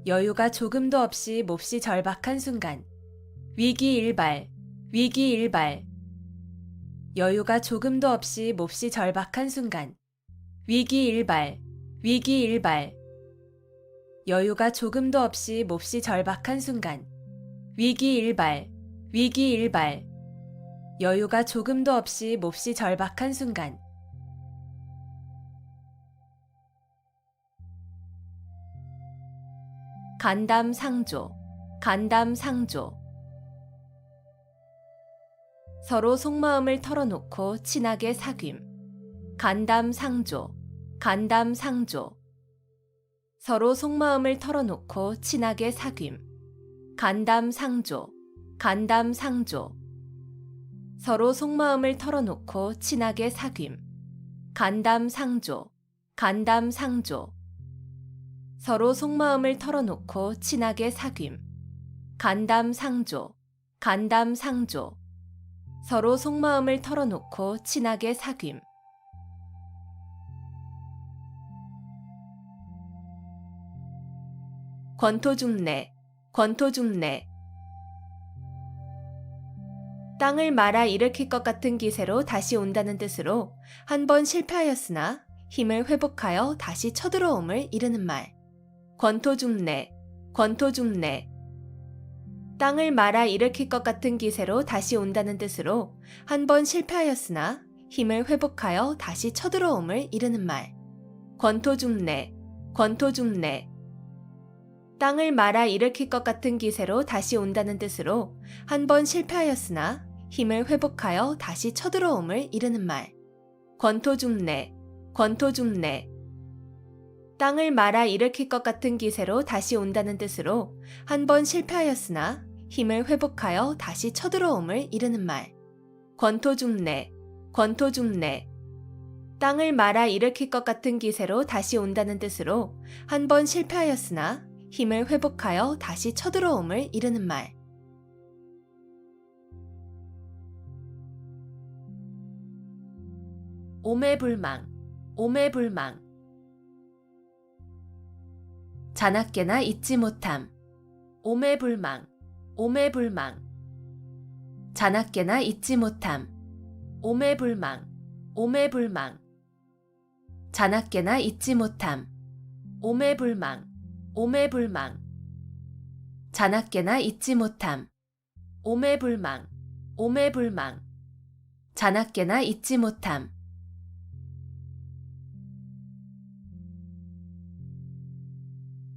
여유가 조금도 없이 몹시 절박한 순간. 위기일발, 위기일발. 여유가 조금도 없이 몹시 절박한 순간. 위기일발, 위기일발. 여유가 조금도 없이 몹시 절박한 순간. 위기일발, 위기일발. 여유가 조금도 없이 몹시 절박한 순간. 간담상조, 간담상조. 서로 속마음을 털어놓고 친하게 사귐. 간담상조, 간담상조. 서로 속마음을 털어놓고 친하게 사귐. 간담상조, 간담상조. 서로 속마음을 털어놓고 친하게 사귐. 간담상조, 간담상조. 서로 속마음을 털어놓고 친하게 사귐. 간담상조, 간담상조. 서로 속마음을 털어놓고 친하게 사귐. 권토중래, 권토중래. 땅을 말아 일으킬 것 같은 기세로 다시 온다는 뜻으로 한 번 실패하였으나 힘을 회복하여 다시 쳐들어옴을 이르는 말. 권토중래, 권토중래. 땅을 말아 일으킬 것 같은 기세로 다시 온다는 뜻으로 한 번 실패하였으나 힘을 회복하여 다시 쳐들어옴을 이르는 말. 권토중래, 권토중래. 땅을 말아 일으킬 것 같은 기세로 다시 온다는 뜻으로 한 번 실패하였으나 힘을 회복하여 다시 쳐들어옴을 이르는 말. 권토중래, 권토중래. 땅을 말아 일으킬 것 같은 기세로 다시 온다는 뜻으로 한 번 실패하였으나 힘을 회복하여 다시 쳐들어옴을 이르는 말. 권토중래, 권토중래. 땅을 말아 일으킬 것 같은 기세로 다시 온다는 뜻으로 한 번 실패하였으나 힘을 회복하여 다시 쳐들어옴을 이르는 말. 오매불망, 오매불망. 자나깨나 잊지 못함. 오매불망, 오매불망. 자나깨나 잊지 못함. 오매불망, 오매불망. 자나깨나 잊지 못함. 오매불망, 오매불망. 자나깨나 잊지 못함. 오매불망, 오매불망. 자나깨나 잊지 못함.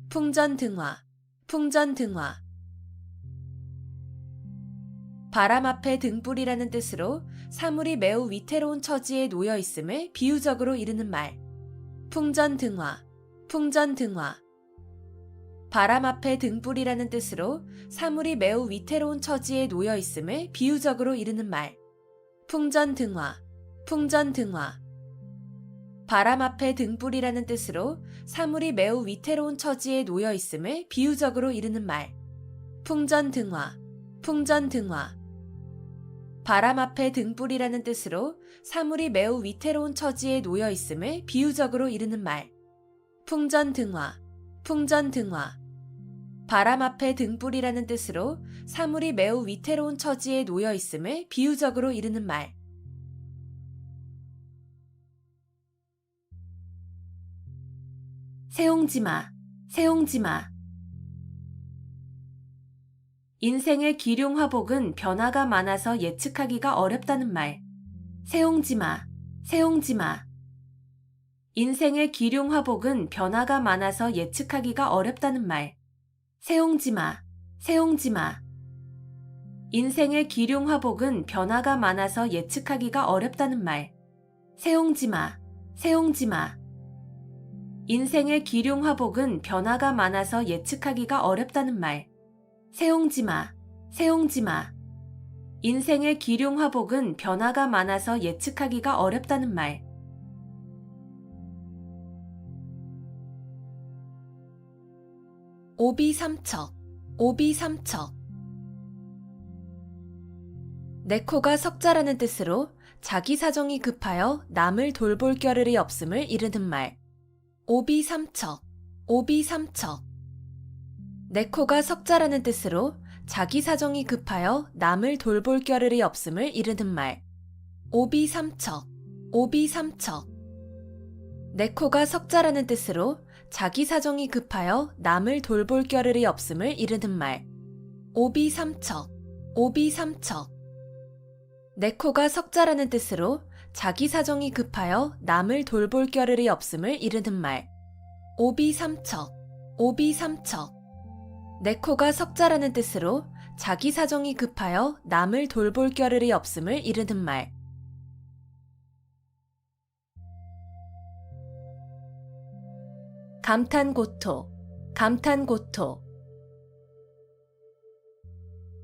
풍전등화, 풍전등화. 바람 앞에 등불이라는 뜻으로 사물이 매우 위태로운 처지에 놓여 있음을 비유적으로 이르는 말. 풍전등화, 풍전등화. 바람 앞에 등불이라는 뜻으로 사물이 매우 위태로운 처지에 놓여 있음을 비유적으로 이르는 말. 풍전등화, 풍전등화. 바람 앞에 등불이라는 뜻으로 사물이 매우 위태로운 처지에 놓여 있음을 비유적으로 이르는 말. 풍전등화, 풍전등화. 바람 앞에 등불이라는 뜻으로 사물이 매우 위태로운 처지에 놓여 있음을 비유적으로 이르는 말. 풍전등화, 풍전등화. 바람 앞에 등불이라는 뜻으로 사물이 매우 위태로운 처지에 놓여 있음을 비유적으로 이르는 말. 세옹지마, 세옹지마. 인생의 기륭화복은 변화가 많아서 예측하기가 어렵다는 말. 세옹지마, 세옹지마. 인생의 기륭화복은 변화가 많아서 예측하기가 어렵다는 말. 세옹지마, 세옹지마. 인생의 기륭화복은 변화가 많아서 예측하기가 어렵다는 말. 세옹지마, 세옹지마. 인생의 기륭화복은 변화가 많아서 예측하기가 어렵다는 말. 세옹지마, 세옹지마. 인생의 기륭화복은 변화가 많아서 예측하기가 어렵다는 말. 오비삼척, 오비삼척. 내 코가 석자라는 뜻으로 자기 사정이 급하여 남을 돌볼 겨를이 없음을 이르는 말. 오비삼척, 오비삼척. 내 코가 석자라는 뜻으로 자기 사정이 급하여 남을 돌볼 겨를이 없음을 이르는 말. 오비삼척, 오비삼척. 내 코가 석자라는 뜻으로 자기 사정이 급하여 남을 돌볼 겨를이 없음을 이르는 말. 오비삼척, 오비삼척. 내 코가 석자라는 뜻으로 자기 사정이 급하여 남을 돌볼 겨를이 없음을 이르는 말. 오비삼척, 오비삼척. 내 코가 석자라는 뜻으로 자기 사정이 급하여 남을 돌볼 겨를이 없음을 이르는 말. 감탄고토, 감탄고토.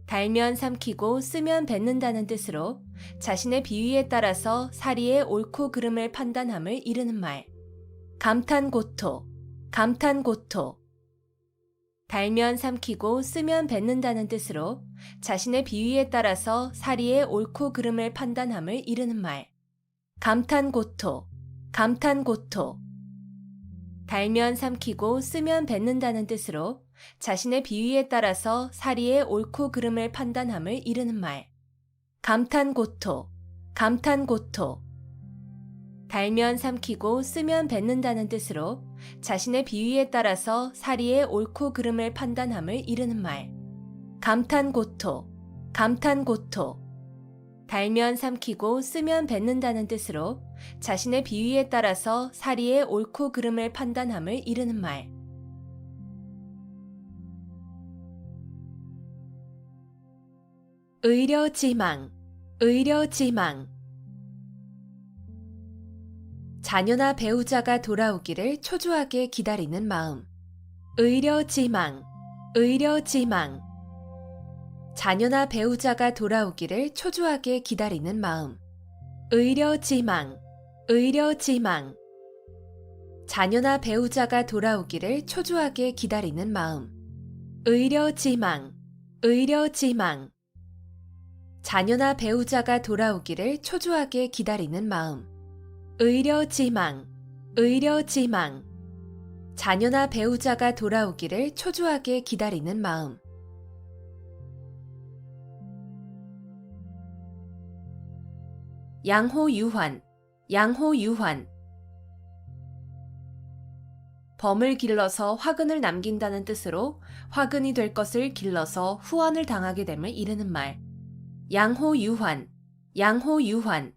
달면 삼키고 쓰면 뱉는다는 뜻으로 자신의 비위에 따라서 사리의 옳고 그름을 판단함을 이르는 말. 감탄고토, 감탄고토. 달면 삼키고 쓰면 뱉는다는 뜻으로 자신의 비위에 따라서 사리의 옳고 그름을 판단함을 이르는 말. 감탄고토, 감탄고토. 달면 삼키고 쓰면 뱉는다는 뜻으로 자신의 비위에 따라서 사리의 옳고 그름을 판단함을 이르는 말. 감탄고토, 감탄고토. 달면 삼키고 쓰면 뱉는다는 뜻으로 자신의 비위에 따라서 사리의 옳고 그름을 판단함을 이르는 말. 감탄고토, 감탄고토. 달면 삼키고 쓰면 뱉는다는 뜻으로 자신의 비위에 따라서 사리의 옳고 그름을 판단함을 이르는 말. 의려지망, 의려지망. 자녀나 배우자가 돌아오기를 초조하게 기다리는 마음. 의려지망, 의려지망. 자녀나 배우자가 돌아오기를 초조하게 기다리는 마음. 의려지망, 의려지망. 자녀나 배우자가 돌아오기를 초조하게 기다리는 마음. 의려지망, 의려지망. 자녀나 배우자가 돌아오기를 초조하게 기다리는 마음. 의려지망, 의려지망. 자녀나 배우자가 돌아오기를 초조하게 기다리는 마음. 양호유환, 양호유환. 범을 길러서 화근을 남긴다는 뜻으로 화근이 될 것을 길러서 후환을 당하게 됨을 이르는 말. 양호유환, 양호유환.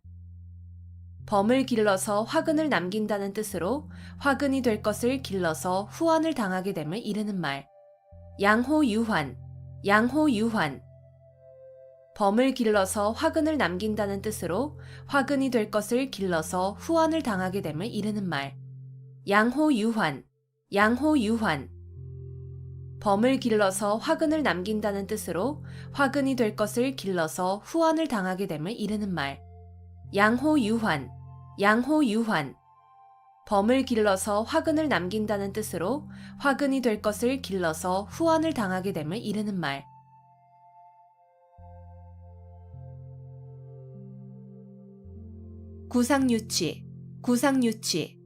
범을 길러서 화근을 남긴다는 뜻으로 화근이 될 것을 길러서 후환을 당하게 됨을 이르는 말. 양호유환, 양호유환. 범을 길러서 화근을 남긴다는 뜻으로 화근이 될 것을 길러서 후환을 당하게 됨을 이르는 말. 양호유환, 양호유환. 범을 길러서 화근을 남긴다는 뜻으로 화근이 될 것을 길러서 후환을 당하게 됨을 이르는 말. 양호유환, 양호유환. 범을 길러서 화근을 남긴다는 뜻으로 화근이 될 것을 길러서 후환을 당하게 됨을 이르는 말. 구상유치, 구상유치.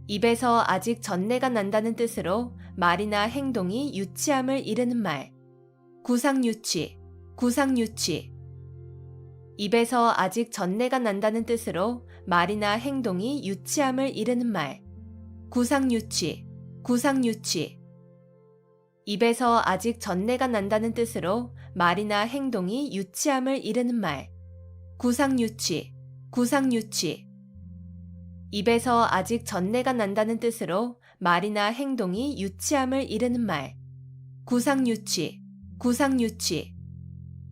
입에서 아직 전내가 난다는 뜻으로 말이나 행동이 유치함을 이르는 말. 구상유치, 구상유치. 입에서 아직 전내가 난다는 뜻으로 말이나 행동이 유치함을 이르는 말. 구상유치, 구상유치. 입에서 아직 전내가 난다는 뜻으로 말이나 행동이 유치함을 이르는 말. 구상유치, 구상유치. 입에서 아직 전내가 난다는 뜻으로 말이나 행동이 유치함을 이르는 말. 구상유치, 구상유치.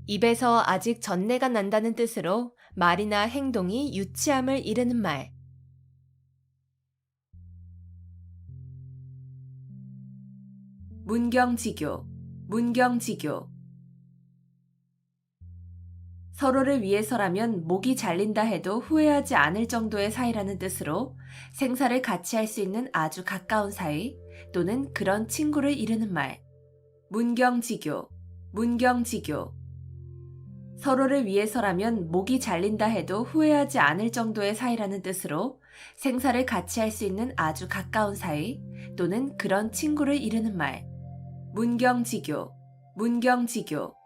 입에서 아직 전내가 난다는 뜻으로 말이나 행동이 유치함을 이르는 말. 문경지교, 문경지교. 서로를 위해서라면 목이 잘린다 해도 후회하지 않을 정도의 사이라는 뜻으로 생사를 같이 할 수 있는 아주 가까운 사이 또는 그런 친구를 이르는 말. 문경지교, 문경지교. 서로를 위해서라면 목이 잘린다 해도 후회하지 않을 정도의 사이라는 뜻으로 생사를 같이 할 수 있는 아주 가까운 사이 또는 그런 친구를 이르는 말. 문경지교, 문경지교.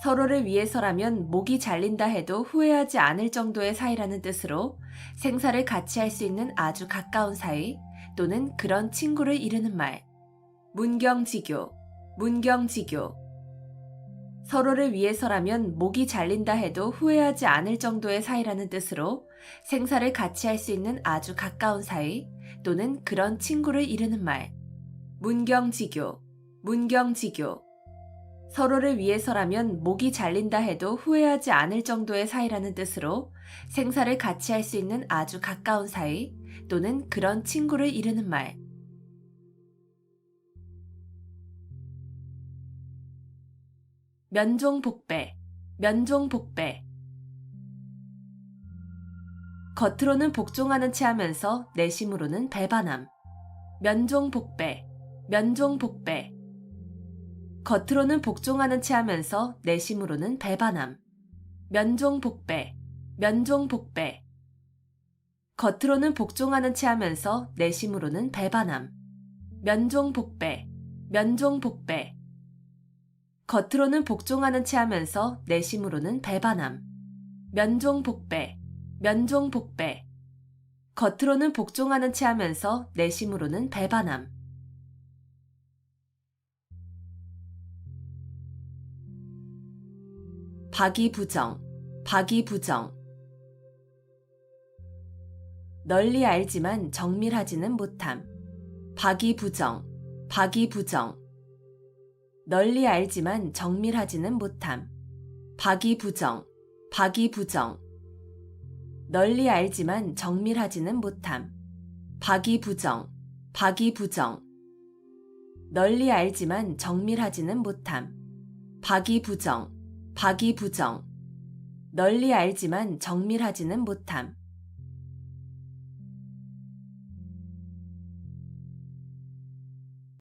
서로를 위해서라면 목이 잘린다 해도 후회하지 않을 정도의 사이라는 뜻으로 생사를 같이 할 수 있는 아주 가까운 사이 또는 그런 친구를 이르는 말. 문경지교, 문경지교. 서로를 위해서라면 목이 잘린다 해도 후회하지 않을 정도의 사이라는 뜻으로 생사를 같이 할 수 있는 아주 가까운 사이 또는 그런 친구를 이르는 말. 문경지교, 문경지교. 서로를 위해서라면 목이 잘린다 해도 후회하지 않을 정도의 사이라는 뜻으로 생사를 같이 할 수 있는 아주 가까운 사이 또는 그런 친구를 이르는 말. 면종복배, 면종복배. 겉으로는 복종하는 체 하면서 내심으로는 배반함. 면종복배, 면종복배. 겉으로는 복종하는 체 하면서 내심으로는 배반함. 면종복배, 면종복배. 겉으로는 복종하는 체 하면서 내심으로는 배반함. 면종복배, 면종복배. 겉으로는 복종하는 체 하면서 내심으로는 배반함. 면종복배, 면종복배. 겉으로는 복종하는 체 하면서 내심으로는 배반함. 박이부정, 박이부정. 널리 알지만 정밀하지는 못함. 박이부정, 박이부정. 널리 알지만 정밀하지는 못함. 박이부정, 박이부정. 널리 알지만 정밀하지는 못함. 박이부정, 박이부정. 널리 알지만 정밀하지는 못함. 박이부정, 박이부정. 널리 알지만 정밀하지는 못함.